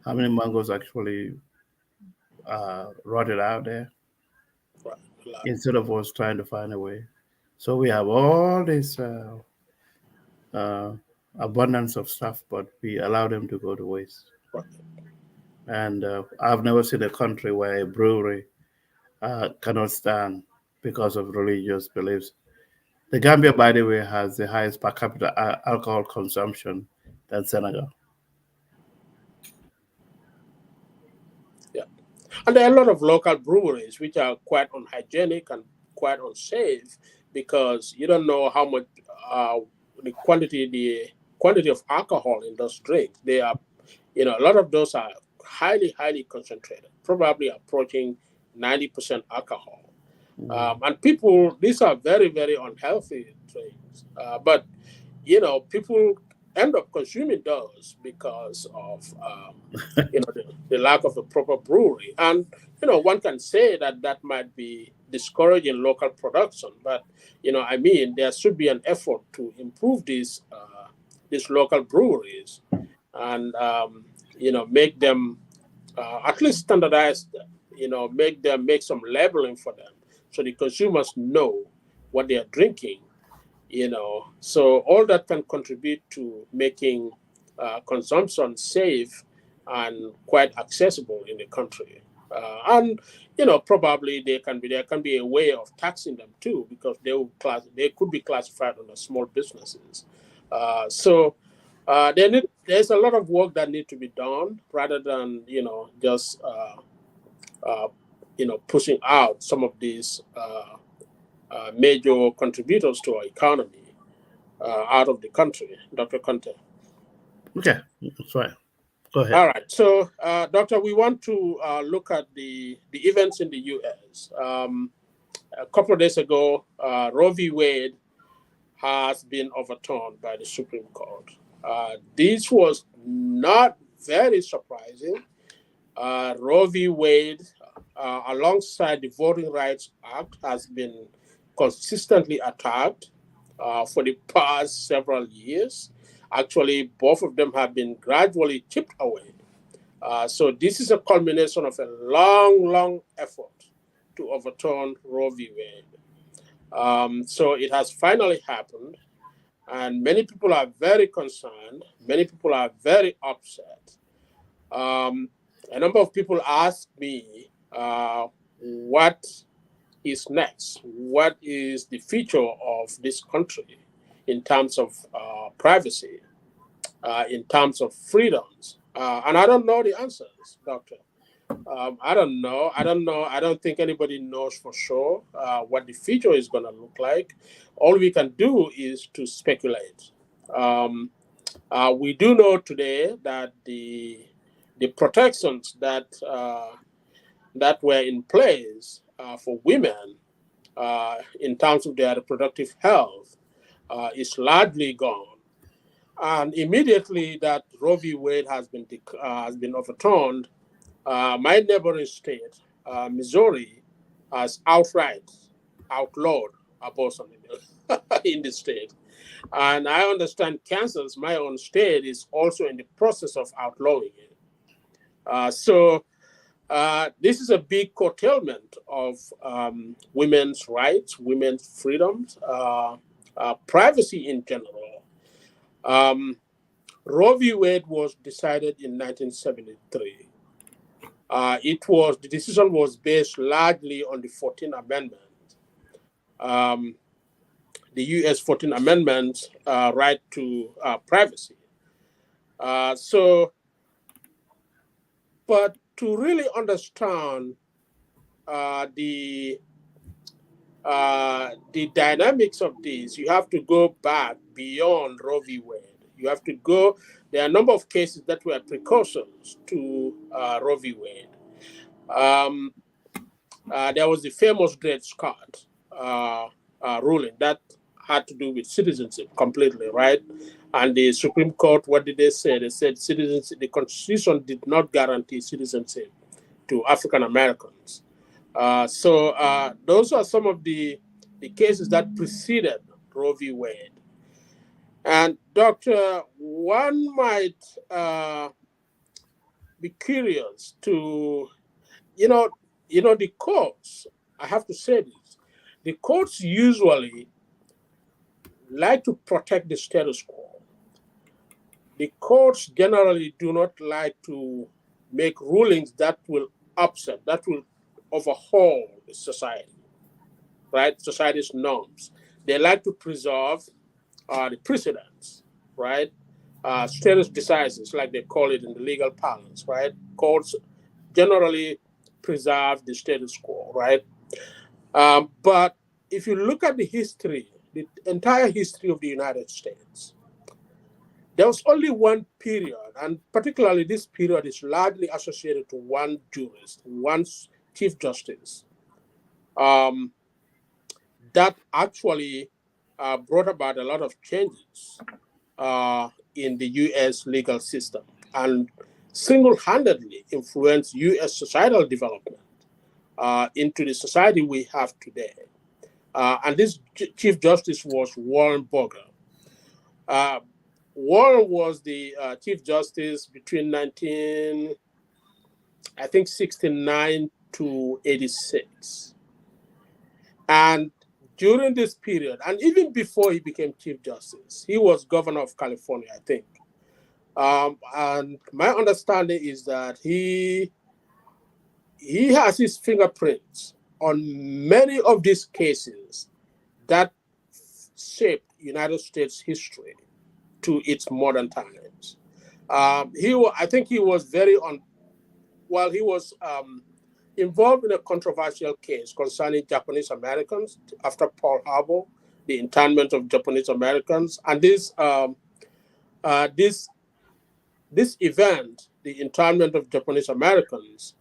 how many mangoes actually rotted out there? Right. Instead of us trying to find a way. So we have all this abundance of stuff, but we allow them to go to waste. Right. And I've never seen a country where a brewery cannot stand because of religious beliefs. The Gambia, by the way, has the highest per capita alcohol consumption than Senegal. Yeah. And there are a lot of local breweries which are quite unhygienic and quite unsafe, because you don't know how much the quantity of alcohol in those drinks. They are, a lot of those are highly concentrated, probably approaching 90% alcohol. And people, these are very, very unhealthy drinks. But, people end up consuming those because of, the lack of a proper brewery. And, one can say that might be discouraging local production. But, there should be an effort to improve these local breweries and, make them at least standardized, make some labeling for them, so the consumers know what they are drinking, So all that can contribute to making consumption safe and quite accessible in the country. And probably there can be a way of taxing them too, because they could be classified under small businesses. So there's a lot of work that needs to be done, rather than just pushing out some of these major contributors to our economy out of the country. Dr. Conteh. Okay, that's right. Go ahead. All right. So, Doctor, we want to look at the events in the U.S. A couple of days ago, Roe V. Wade has been overturned by the Supreme Court. This was not very surprising. Roe v. Wade, alongside the Voting Rights Act, has been consistently attacked for the past several years. Actually, both of them have been gradually chipped away. So this is a culmination of a long effort to overturn Roe v. Wade. So it has finally happened. And many people are very concerned. Many people are very upset. A number of people ask me what is next? What is the future of this country in terms of privacy, in terms of freedoms? And I don't know the answers, Doctor. I don't know. I don't know. I don't think anybody knows for sure what the future is going to look like. All we can do is to speculate. We do know today that the protections that were in place for women in terms of their reproductive health is largely gone. And immediately that Roe v. Wade has been overturned, my neighboring state, Missouri, has outright outlawed abortion in the state. And I understand Kansas, my own state, is also in the process of outlawing it. So this is a big curtailment of women's rights, women's freedoms, privacy in general. Roe v. Wade was decided in 1973. The decision was based largely on the 14th Amendment, the U.S. 14th Amendment right to privacy. But to really understand the dynamics of this, you have to go back beyond Roe v. Wade. You have to go. There are a number of cases that were precursors to Roe v. Wade. There was the famous Dred Scott ruling that had to do with citizenship completely, right? And the Supreme Court, what did they say? They said citizenship, the Constitution did not guarantee citizenship to African Americans. So those are some of the cases that preceded Roe v. Wade. And Doctor, one might be curious to, the courts, I have to say this, the courts usually like to protect the status quo. The courts generally do not like to make rulings that will upset, that will overhaul the society, right? Society's norms. They like to preserve the precedents, right? Status decisis, like they call it in the legal parlance, right? Courts generally preserve the status quo, right? But if you look at the history, the entire history of the United States, there was only one period, and particularly this period is largely associated to one jurist, one Chief Justice, that actually brought about a lot of changes in the U.S. legal system and single-handedly influenced U.S. societal development into the society we have today. And this Chief Justice was Warren Burger. Warren was the Chief Justice between 69 to 86. And during this period, and even before he became Chief Justice, he was Governor of California, I think. And my understanding is that he has his fingerprints on many of these cases that shaped United States history to its modern times. I think he was he was involved in a controversial case concerning Japanese Americans after Pearl Harbor, the internment of Japanese Americans, and this event, the internment of Japanese Americans,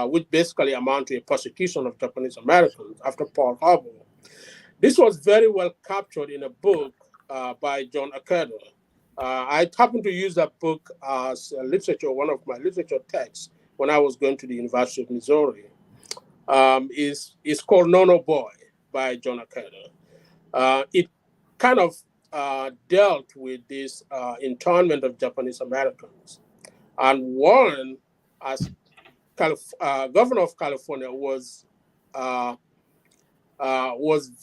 which basically amount to a persecution of Japanese Americans after Pearl Harbor. This was very well captured in a book by John ASYCUDA. I happened to use that book as one of my literature texts when I was going to the University of Missouri. It's called No No Boy by John ASYCUDA. It kind of dealt with this internment of Japanese Americans. And Warren, as governor of California, was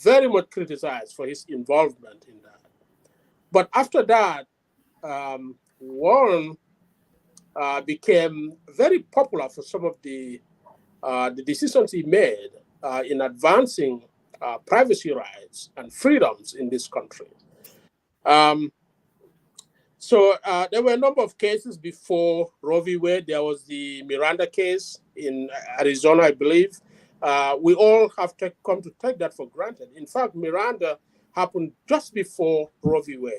very much criticized for his involvement in that. But after that, Warren became very popular for some of the decisions he made in advancing privacy rights and freedoms in this country. So there were a number of cases before Roe v. Wade. There was the Miranda case in Arizona, I believe. We all have come to take that for granted. In fact, Miranda happened just before Roe v. Wade.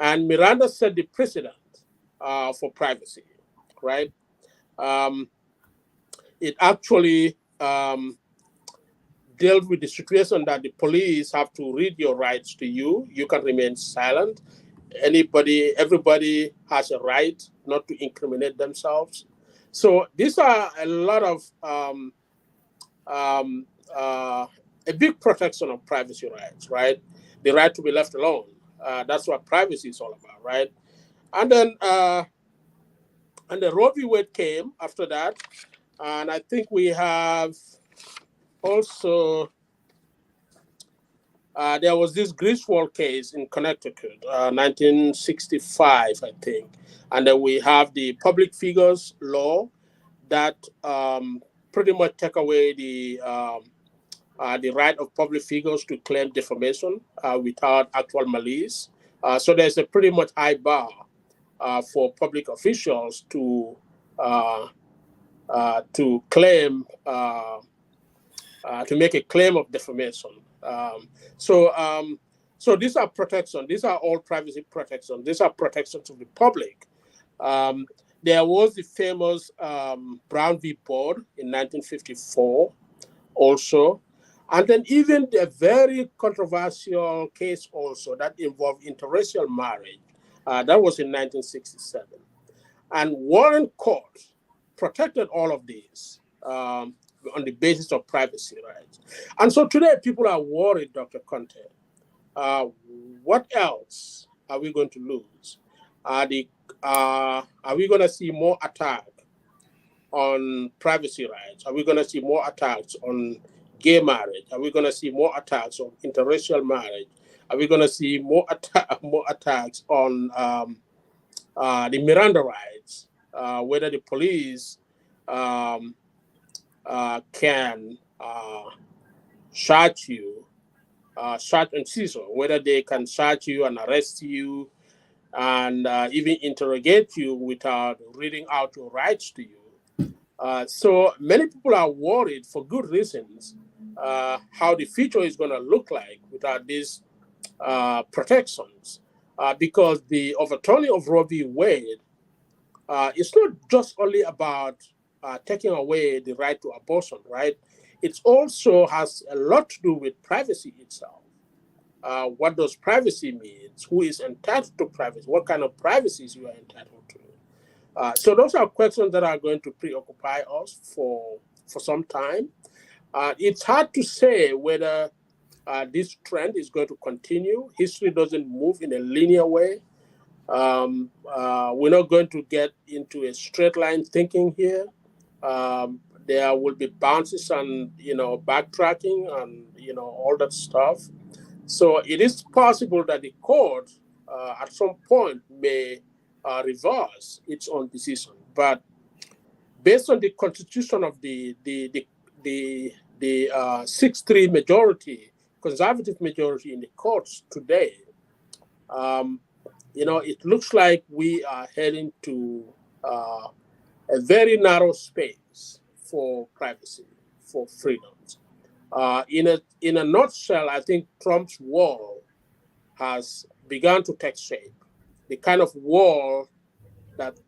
And Miranda set the precedent for privacy, right? It actually dealt with the situation that the police have to read your rights to you. You can remain silent. Everybody has a right not to incriminate themselves. So these are a lot of a big protection of privacy rights, right? The right to be left alone. That's what privacy is all about, right? And then the Roe v. Wade came after that, and I think we have also there was this Griswold case in Connecticut, 1965, I think, and then we have the public figures law that pretty much take away the right of public figures to claim defamation without actual malice. So there's a pretty much high bar for public officials to claim to make a claim of defamation. So these are protection. These are all privacy protection. These are protections of the public. There was the famous Brown v. Board in 1954 also. And then even a very controversial case also that involved interracial marriage. That was in 1967. And Warren Court protected all of these on the basis of privacy rights. And so today people are worried, Dr. Conteh. What else are we going to lose? Are we going to see more attack on privacy rights? Are we going to see more attacks on gay marriage? Are we going to see more attacks on interracial marriage? Are we going to see more attacks on the Miranda rights? Whether the police can search you, search and seizure, whether they can search you and arrest you and even interrogate you without reading out your rights to you. So many people are worried for good reasons how the future is going to look like without these protections. Because the overturning of Roe v. Wade is not just only about taking away the right to abortion, right? It also has a lot to do with privacy itself. What does privacy mean? Who is entitled to privacy? What kind of privacies you are entitled to? So those are questions that are going to preoccupy us for some time. It's hard to say whether this trend is going to continue. History doesn't move in a linear way. We're not going to get into a straight line thinking here. There will be bounces and backtracking and all that stuff. So it is possible that the court at some point may reverse its own decision. But based on the constitution of the 6-3 majority, conservative majority in the courts today, it looks like we are heading to a very narrow space for privacy, for freedoms. In a nutshell, I think Trump's wall has begun to take shape. The kind of wall that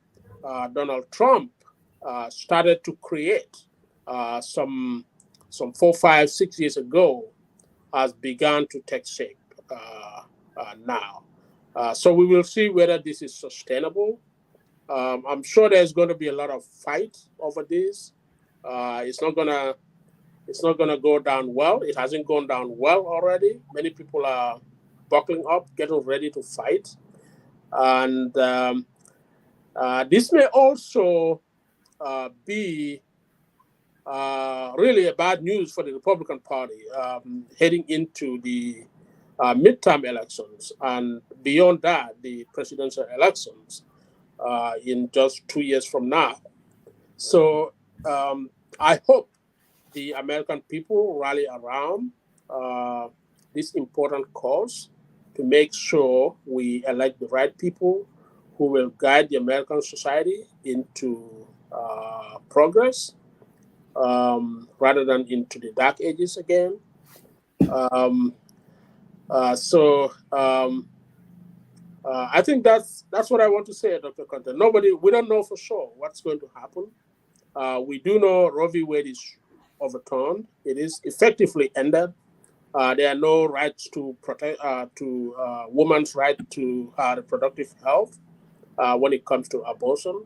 Donald Trump started to create some 4, 5, 6 years ago has begun to take shape now. So we will see whether this is sustainable. I'm sure there's going to be a lot of fight over this. It's not gonna go down well. It hasn't gone down well already. Many people are buckling up, getting ready to fight, and this may also be really a bad news for the Republican Party heading into the midterm elections, and beyond that, the presidential elections in just 2 years from now. So I hope the American people rally around this important cause to make sure we elect the right people who will guide the American society into progress rather than into the dark ages again. Um, I think that's what I want to say, Dr. Conteh. We don't know for sure what's going to happen. We do know Roe v. Wade is overturned. It is effectively ended. There are no rights to protect women's right to reproductive health when it comes to abortion.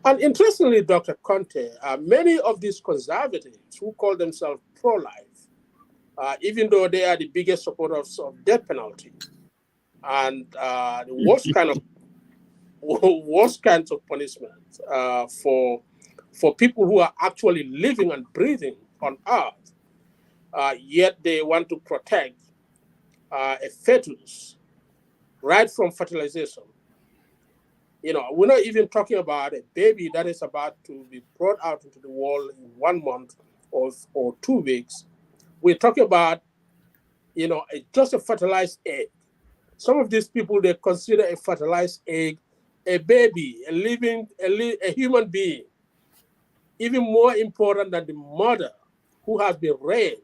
And interestingly, Dr. Conteh, many of these conservatives who call themselves pro-life, even though they are the biggest supporters of death penalty and the worst kinds of punishment for people who are actually living and breathing on Earth, yet they want to protect a fetus right from fertilization. We're not even talking about a baby that is about to be brought out into the world in 1 month or 2 weeks. We're talking about, just a fertilized egg. Some of these people, they consider a fertilized egg a baby, a human being, even more important than the mother who has been raped,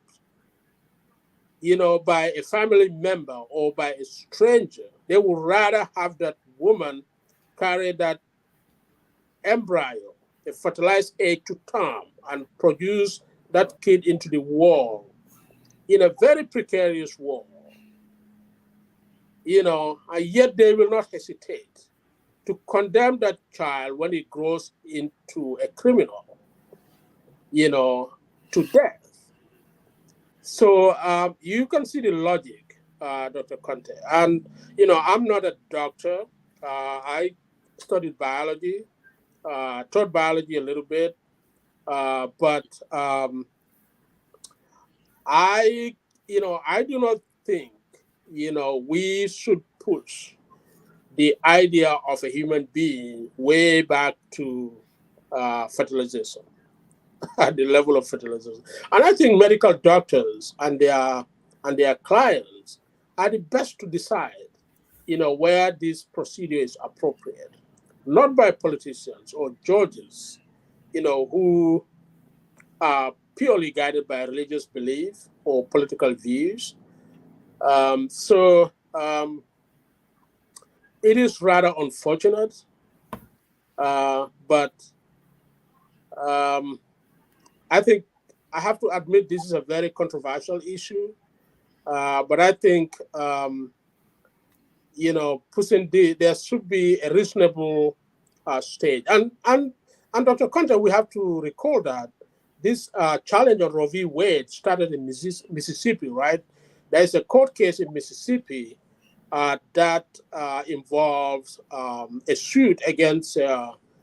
by a family member or by a stranger. They would rather have that woman carry that embryo, a fertilized egg, to term and produce that kid into the world in a very precarious world. And yet they will not hesitate to condemn that child when it grows into a criminal, to death. So you can see the logic, Dr. Conteh. And, I'm not a doctor. I studied biology, taught biology a little bit, but I do not think, we should push the idea of a human being way back to fertilization, at the level of fertilization. And I think medical doctors and their clients are the best to decide, where this procedure is appropriate, not by politicians or judges, who are purely guided by religious belief or political views. It is rather unfortunate, but I think I have to admit this is a very controversial issue. But I think, there should be a reasonable stage. And Dr. Conteh, we have to recall that this challenge on Roe v. Wade started in Mississippi, right? There is a court case in Mississippi that involves a suit against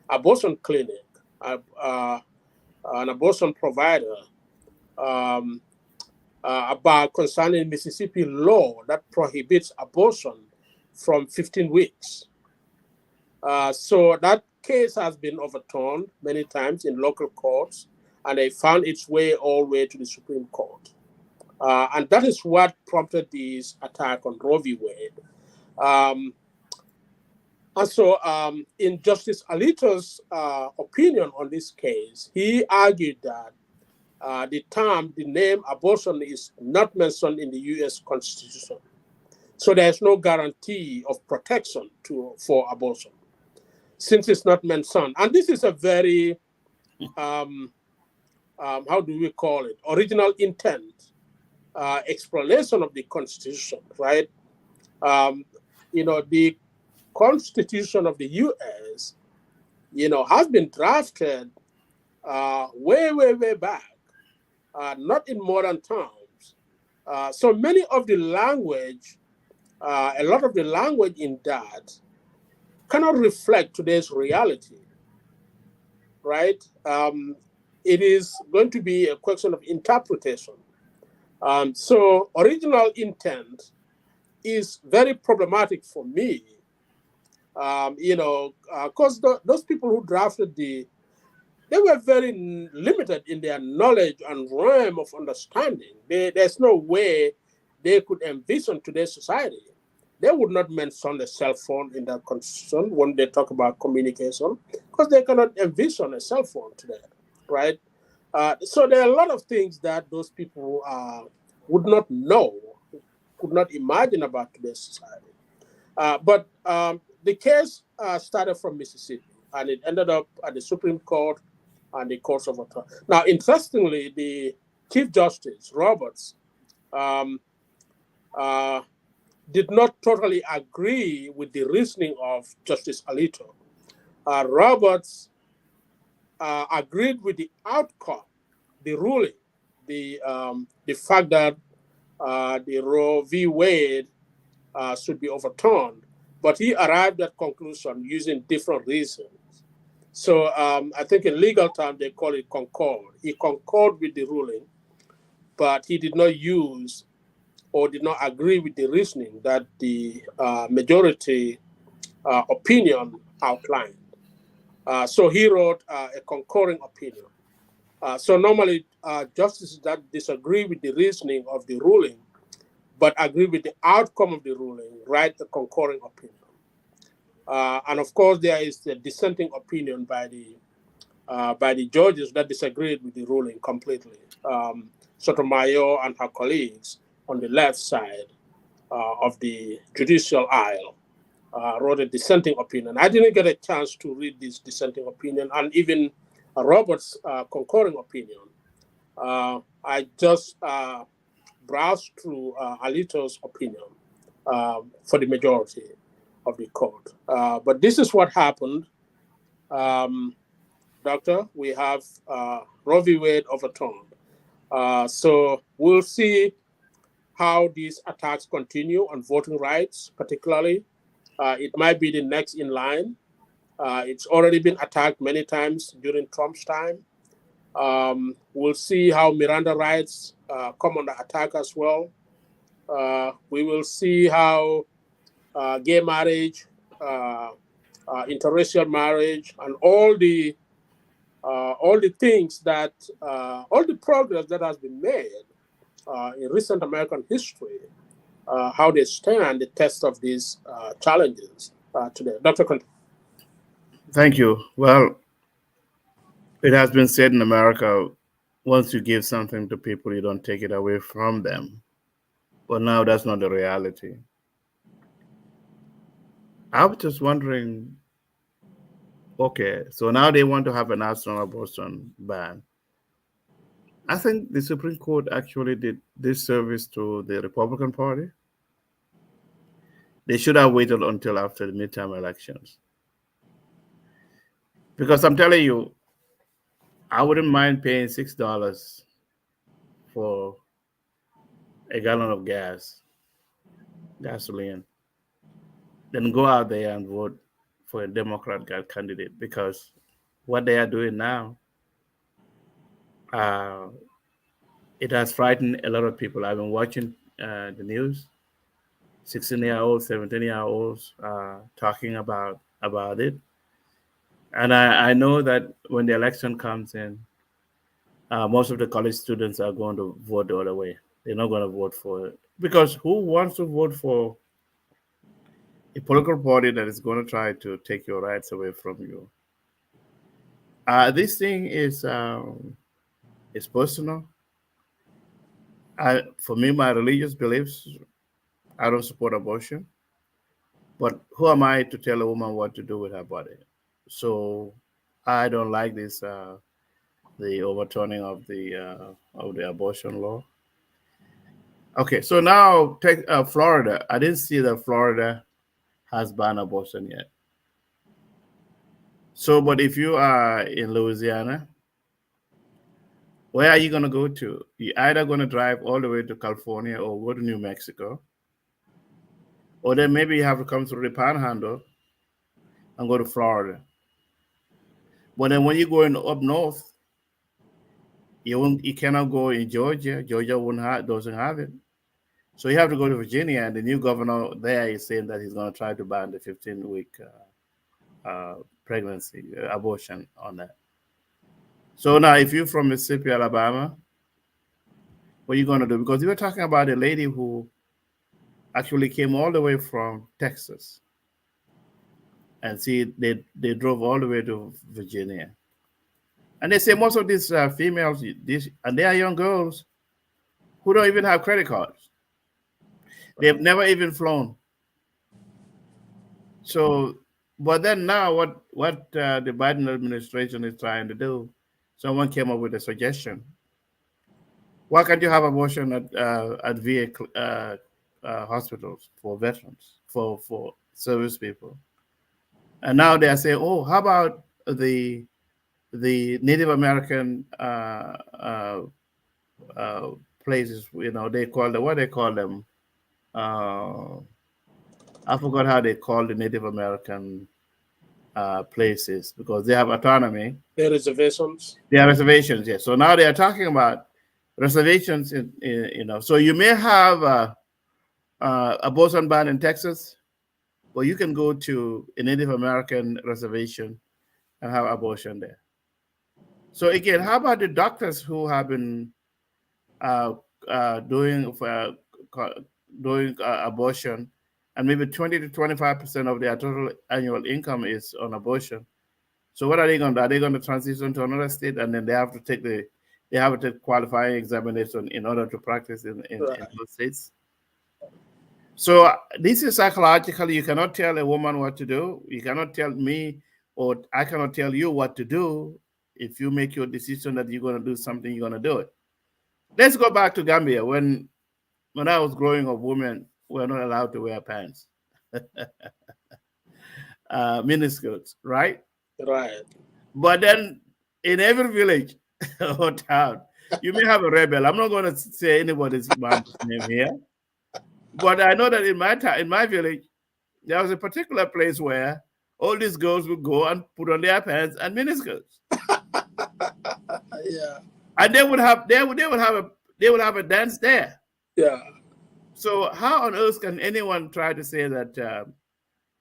abortion clinic, an abortion provider, about concerning Mississippi law that prohibits abortion from 15 weeks. So that case has been overturned many times in local courts, and it found its way all the way to the Supreme Court. And that is what prompted this attack on Roe v. Wade. And so in Justice Alito's opinion on this case, he argued that the name abortion is not mentioned in the U.S. Constitution. So there's no guarantee of protection for abortion, since it's not mentioned. And this is a very, how do we call it, original intent explanation of the Constitution, right? The Constitution of the U.S., has been drafted way, way, way back, not in modern terms. So many of the language, a lot of the language in that cannot reflect today's reality, right? It is going to be a question of interpretation. So original intent is very problematic for me. Because those people who drafted they were very limited in their knowledge and realm of understanding. There's no way they could envision today's society. They would not mention a cell phone in that constitution when they talk about communication, because they cannot envision a cell phone today, right? So there are a lot of things that those people would not know, could not imagine about today's society. But the case started from Mississippi, and it ended up at the Supreme Court and the courts of appeal. Now, interestingly, the Chief Justice Roberts um, uh, did not totally agree with the reasoning of Justice Alito. Roberts agreed with the outcome, the ruling, the fact that the Roe v. Wade should be overturned, but he arrived at conclusion using different reasons. So I think in legal terms they call it concord. He concurred with the ruling, but he did not use or did not agree with the reasoning that the majority opinion outlined. So he wrote a concurring opinion. So normally justices that disagree with the reasoning of the ruling but agree with the outcome of the ruling write a concurring opinion. And of course, there is the dissenting opinion by the judges that disagreed with the ruling completely. Sotomayor and her colleagues on the left side of the judicial aisle wrote a dissenting opinion. I didn't get a chance to read this dissenting opinion, and even Robert's concurring opinion. I just browsed through Alito's opinion for the majority of the court. But this is what happened. Doctor, we have Roe v. Wade overturned. So we'll see how these attacks continue on voting rights, particularly. It might be the next in line. It's already been attacked many times during Trump's time. We'll see how Miranda rights come under attack as well. We will see how gay marriage, interracial marriage, and all the things that all the progress that has been made in recent American history, how they stand the test of these challenges today. Dr. Conteh. Thank you. Well, it has been said in America, once you give something to people, you don't take it away from them. But now that's not the reality. I was just wondering, okay, so now they want to have a national abortion ban. I think the Supreme Court actually did this service to the Republican Party. They should have waited until after the midterm elections. Because I'm telling you, I wouldn't mind paying $6 for a gallon of gasoline, then go out there and vote for a Democrat candidate, because what they are doing now, uh, it has frightened a lot of people. I've been watching the news, 16-year-olds, 17-year-olds talking about it. And I know that when the election comes in, most of the college students are going to vote the other way. They're not going to vote for it. Because who wants to vote for a political party that is going to try to take your rights away from you? This thing is personal. For me, my religious beliefs, I don't support abortion. But who am I to tell a woman what to do with her body? So I don't like this, the overturning of the abortion law. Okay, so now take Florida. I didn't see that Florida has banned abortion yet. So, but if you are in Louisiana, where are you going to go to? You're either going to drive all the way to California or go to New Mexico, or then maybe you have to come through the Panhandle and go to Florida. But then when you're going up north, you cannot go in Georgia. Georgia doesn't have it. So you have to go to Virginia, and the new governor there is saying that he's going to try to ban the 15-week pregnancy, abortion on that. So now, if you're from Mississippi, Alabama, what are you going to do? Because you were talking about a lady who actually came all the way from Texas, and see, they drove all the way to Virginia, and they say most of these females, and they are young girls who don't even have credit cards. They've never even flown. So, but then now, what the Biden administration is trying to do? Someone came up with a suggestion. Why can't you have abortion at VA hospitals for veterans, for service people? And now they are saying, oh, how about the Native American places? You know, they call them, what they call them. I forgot how they call the Native American places, because they have autonomy. The reservations. They are reservations, yes. So now they are talking about reservations so you may have abortion ban in Texas, but you can go to a Native American reservation and have abortion there. So again, how about the doctors who have been doing abortion, and maybe 20 to 25% of their total annual income is on abortion? So what are they going to do? Are they going to transition to another state, and then they have to take qualifying examination in order to practice in those states? So this is psychologically, you cannot tell a woman what to do. You cannot tell me, or I cannot tell you what to do. If you make your decision that you're going to do something, you're going to do it. Let's go back to Gambia. When I was growing up, women were not allowed to wear pants, miniskirts, right? Right. But then in every village or town, you may have a rebel. I'm not going to say anybody's mom's name here, but I know that in my village, there was a particular place where all these girls would go and put on their pants and miniskirts. Yeah. And they would have a dance there. Yeah. So how on earth can anyone try to say that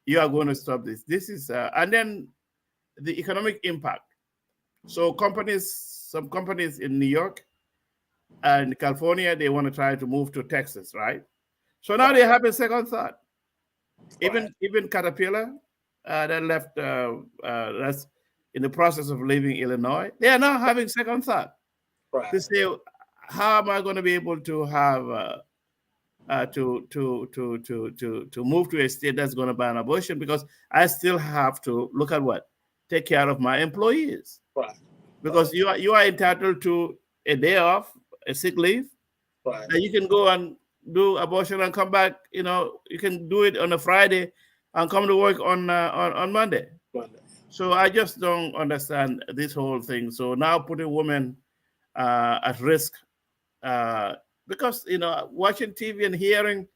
you are going to stop this? This is and then the economic impact. So some companies in New York and California, they want to try to move to Texas, right? So now they have a second thought. Even Caterpillar that left, that's in the process of leaving Illinois, they are now having second thought. Right. To say, how am I going to be able to have to move to a state that's going to ban abortion, because I still have to look at take care of my employees. Right. Because you are entitled to a day off, a sick leave. Right. And you can go and do abortion and come back. You can do it on a Friday and come to work on Monday. So I just don't understand this whole thing. So now putting women at risk, because watching TV and hearing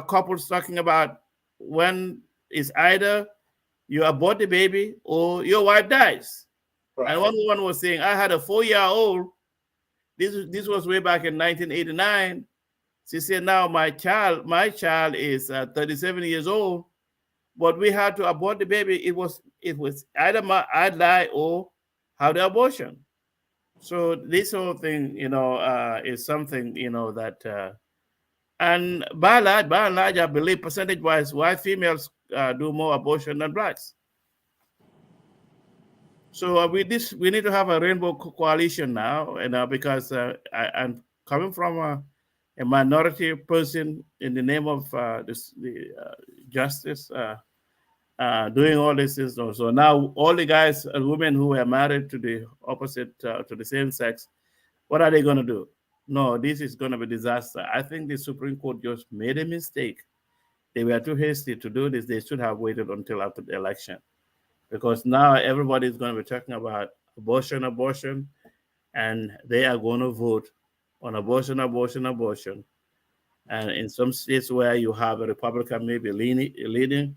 couples talking about when it's either you abort the baby or your wife dies. Right. And one woman was saying, I had a 4-year-old. This was way back in 1989. She said, now my child is 37 years old, but we had to abort the baby. It was either I die or have the abortion. So this whole thing, is something, that, and by and large, I believe percentage-wise, white females do more abortion than blacks. So we need to have a rainbow coalition now, because I'm coming from a minority person in the name of justice, doing all this. So now all the guys and women who are married to the opposite, to the same sex, what are they going to do? No, this is going to be a disaster. I think the Supreme Court just made a mistake. They were too hasty to do this. They should have waited until after the election, because now everybody is going to be talking about abortion, and they are going to vote on abortion. And in some states where you have a Republican maybe leading,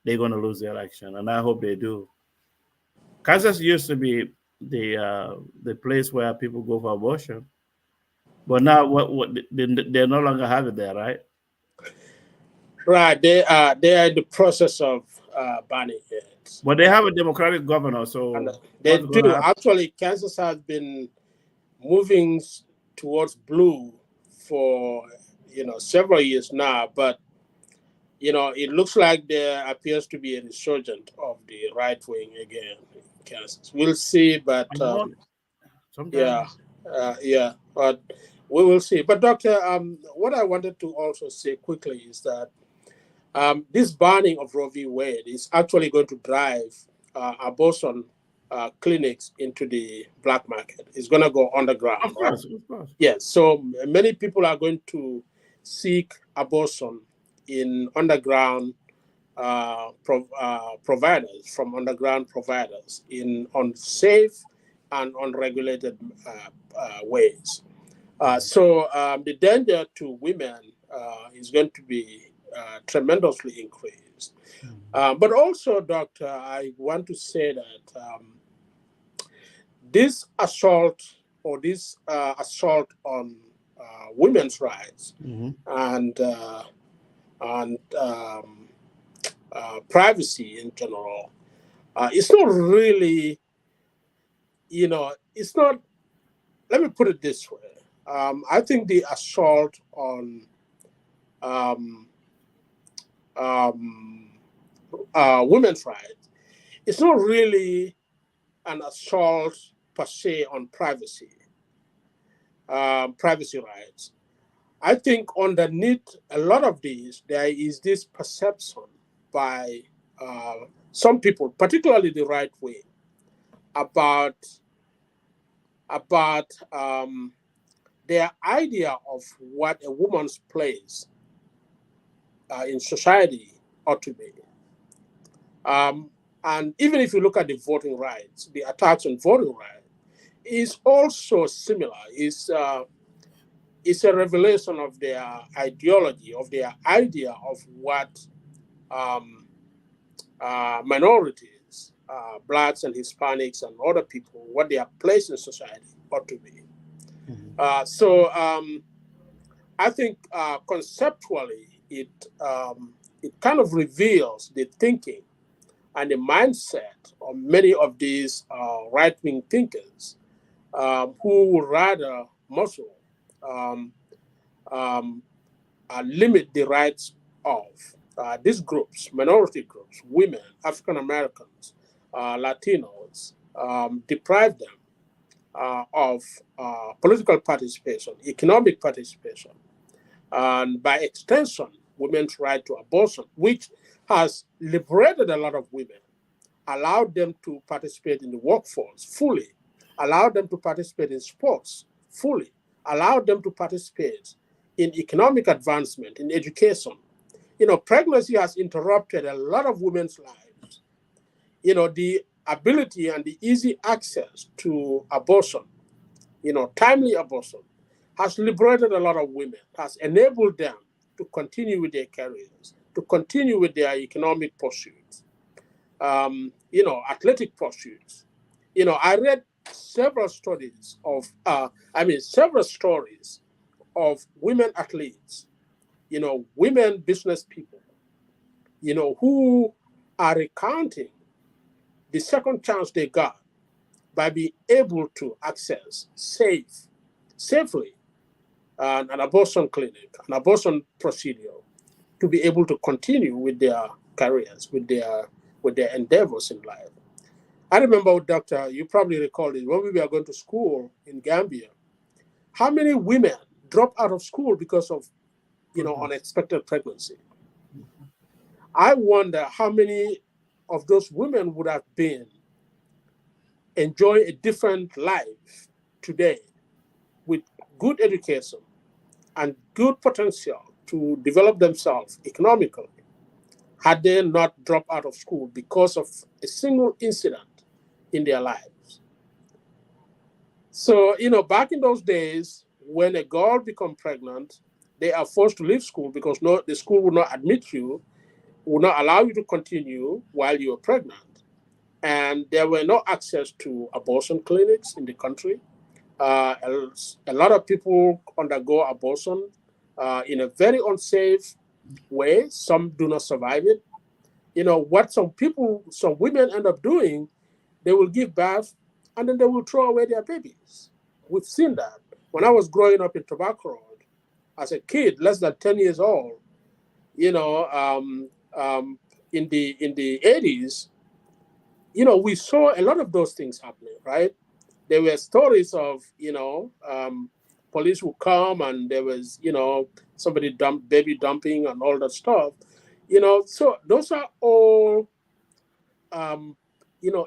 they're going to lose the election, and I hope they do. Kansas used to be the place where people go for abortion, But now, what they no longer have it there, right? Right, they are in the process of banning it. But they have a Democratic governor, And so they what's going to do. happen? Actually, Kansas has been moving towards blue for several years now, but it looks like there appears to be a resurgence of the right wing again in Kansas. We'll see, but I know yeah, sometimes. but we will see. But Doctor, what I wanted to also say quickly is that this banning of Roe v. Wade is actually going to drive abortion clinics into the black market. It's going to go underground, Of right? course, of course. Yes. So many people are going to seek abortion in underground providers, from underground providers, in unsafe and unregulated ways. So the danger to women is going to be tremendously increased. But also, Doctor, I want to say that this assault or this assault on women's rights Mm-hmm. and privacy in general, it's not really, it's not. Let me put it this way. I think the assault on um, um, women's rights, it's not really an assault per se on privacy rights. I think underneath a lot of these, there is this perception by uh, some people, particularly the right wing, about about their idea of what a woman's place in society ought to be. Um, and even if you look at the voting rights, the attacks on voting rights is also similar. It's a revelation of their ideology, of their idea of what um, minorities, blacks and Hispanics and other people, what their place in society ought to be. So I think conceptually it kind of reveals the thinking and the mindset of many of these right-wing thinkers who would rather muscle um, um, limit the rights of these groups, minority groups, women, African Americans, Latinos, deprive them of political participation, economic participation, and by extension, women's right to abortion, which has liberated a lot of women, allowed them to participate in the workforce fully, allowed them to participate in sports fully, allowed them to participate in economic advancement, in education. Pregnancy has interrupted a lot of women's lives. The ability and the easy access to abortion, timely abortion, has liberated a lot of women, has enabled them to continue with their careers, to continue with their economic pursuits, athletic pursuits. I read several studies of, several stories of women athletes, women business people, who are recounting the second chance they got by being able to access safely an abortion clinic, an abortion procedure, to be able to continue with their careers, with their endeavors in life. I remember, Doctor, you probably recall it, when we were going to school in Gambia, how many women dropped out of school because of, unexpected pregnancy. I wonder how many of those women would have been enjoying a different life today with good education and good potential to develop themselves economically had they not dropped out of school because of a single incident in their lives. So, back in those days, when a girl becomes pregnant, they are forced to leave school because the school will not admit you, will not allow you to continue while you are pregnant. And there were no access to abortion clinics in the country. A lot of people undergo abortion in a very unsafe way. Some do not survive it. What some women end up doing, they will give birth and then they will throw away their babies. We've seen that. When I was growing up in Tobacco Road, as a kid, less than 10 years old, you know, in the 80s, we saw a lot of those things happening, right? There were stories of, police would come and there was, somebody baby dumping and all that stuff. So those are all, um,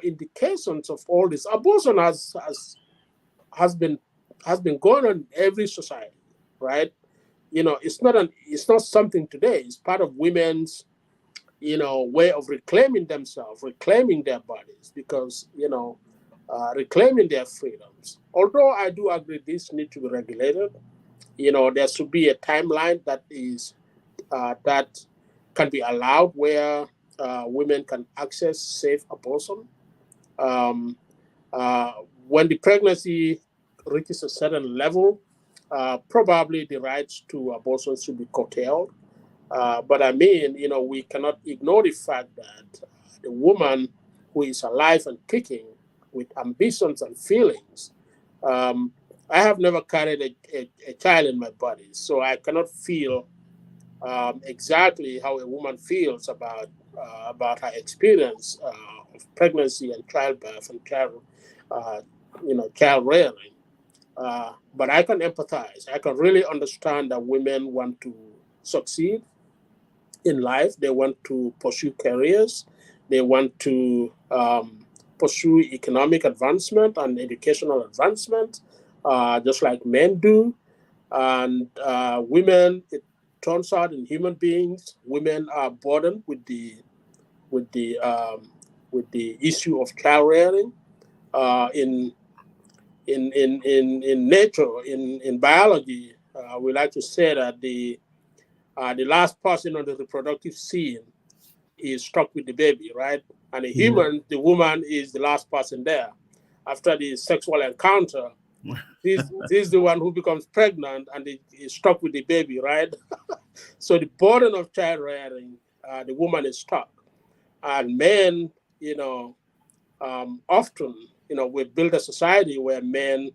indications of all this. Abortion has been has been going on in every society, right? It's not something today. It's part of women's, way of reclaiming themselves, reclaiming their bodies, because reclaiming their freedoms. Although I do agree this need to be regulated, there should be a timeline that can be allowed where women can access safe abortion. Um, uh, when the pregnancy reaches a certain level, probably the rights to abortion should be curtailed. But I mean, we cannot ignore the fact that the woman who is alive and kicking with ambitions and feelings, um, I have never carried a child in my body, so I cannot feel exactly how a woman feels about her experience of pregnancy and childbirth and uh, child rearing. But I can empathize. I can really understand that women want to succeed in life. They want to pursue careers. They want to pursue economic advancement and educational advancement, just like men do. And women, it turns out, in human beings, women are burdened with the um, with the issue of child rearing. In in nature, in biology, we like to say that the last person on the reproductive scene is struck with the baby, right? And a Yeah. human, the woman is the last person there. After the sexual encounter, this is the one who becomes pregnant and is struck with the baby, right? So the burden of child rearing, the woman is stuck. And men, often, we build a society where men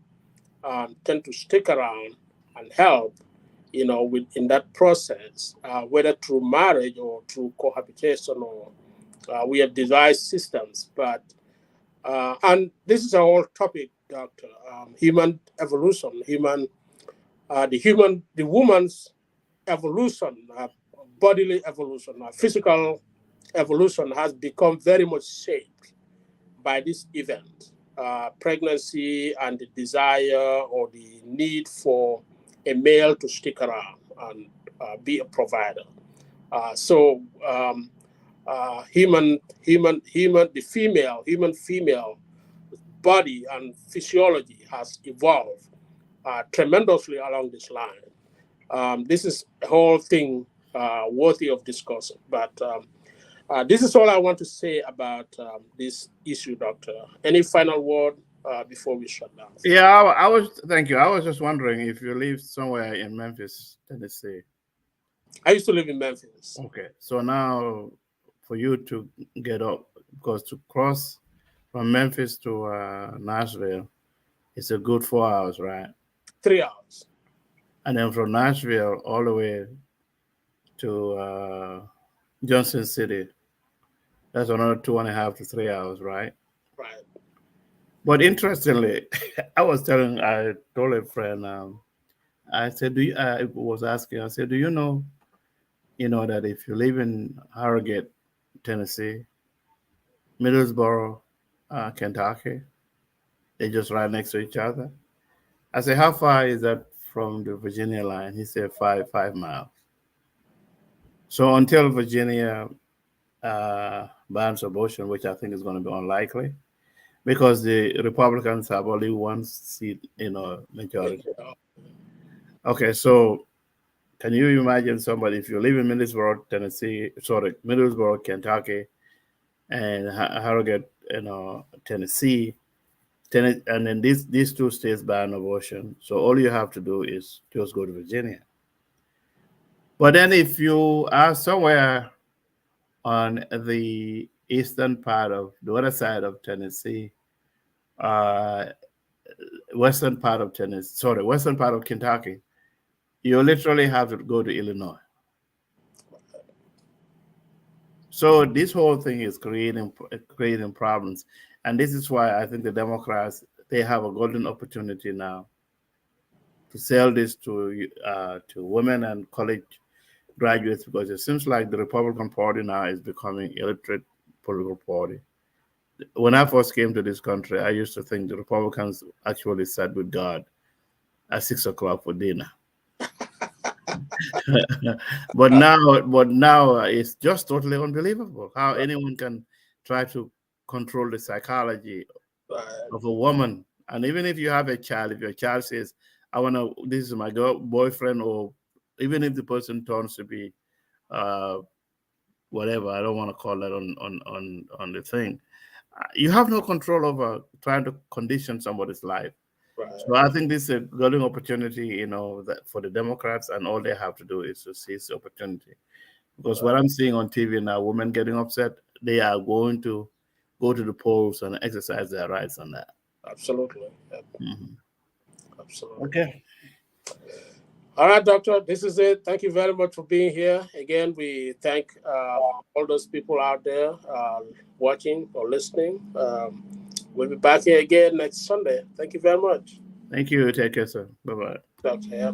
tend to stick around and help, in that process, whether through marriage or through cohabitation, or we have devised systems. But and this is a whole topic, Doctor. Human evolution, the woman's evolution, bodily evolution, physical evolution has become very much shaped by this event, pregnancy, and the desire or the need for a male to stick around and be a provider. So human female body and physiology has evolved tremendously along this line. This is a whole thing worthy of discussion. But this is all I want to say about this issue, Doctor. Any final word before we shut down? Yeah, I was. Thank you. I was just wondering if you live somewhere in Memphis, Tennessee. I used to live in Memphis. Okay, so now for you to get up, because to cross from Memphis to Nashville, it's a good 4 hours, right? 3 hours. And then from Nashville all the way to Johnson City, that's another 2.5 to 3 hours, right? Right. But interestingly, I told a friend, I said, do you, I was asking, I said, do you know that if you live in Harrogate, Tennessee, Middlesboro, Kentucky, they just right next to each other. I said, how far is that from the Virginia line? He said 5 miles. So until Virginia bans abortion, which I think is going to be unlikely, because the Republicans have only one seat, majority. Okay, so can you imagine somebody, if you live in Middlesboro, Kentucky, and Harrogate, Tennessee, And then these two states ban abortion. So all you have to do is just go to Virginia. But then if you are somewhere on the eastern part of the other side of Tennessee, uh, western part of Kentucky, you literally have to go to Illinois. So this whole thing is creating problems, and this is why I think the Democrats, they have a golden opportunity now to sell this to women and college graduates, because it seems like the Republican Party now is becoming illiterate political party. When I first came to this country, I used to think the Republicans actually sat with God at 6 o'clock for dinner. but now it's just totally unbelievable how anyone can try to control the psychology of a woman. And even if you have a child, if your child says, "I want to," this is my boyfriend, or even if the person turns to be uh, whatever, I don't want to call that on the thing. You have no control over trying to condition somebody's life. Right. So I think this is a golden opportunity, that for the Democrats, and all they have to do is to seize the opportunity. Because what I'm seeing on TV now, women getting upset, they are going to go to the polls and exercise their rights on that. Absolutely. Yep. Mhm. Absolutely. Okay. All right, Doctor, this is it. Thank you very much for being here. Again, we thank all those people out there watching or listening. We'll be back here again next Sunday. Thank you very much. Thank you. Take care, sir. Bye-bye. Okay.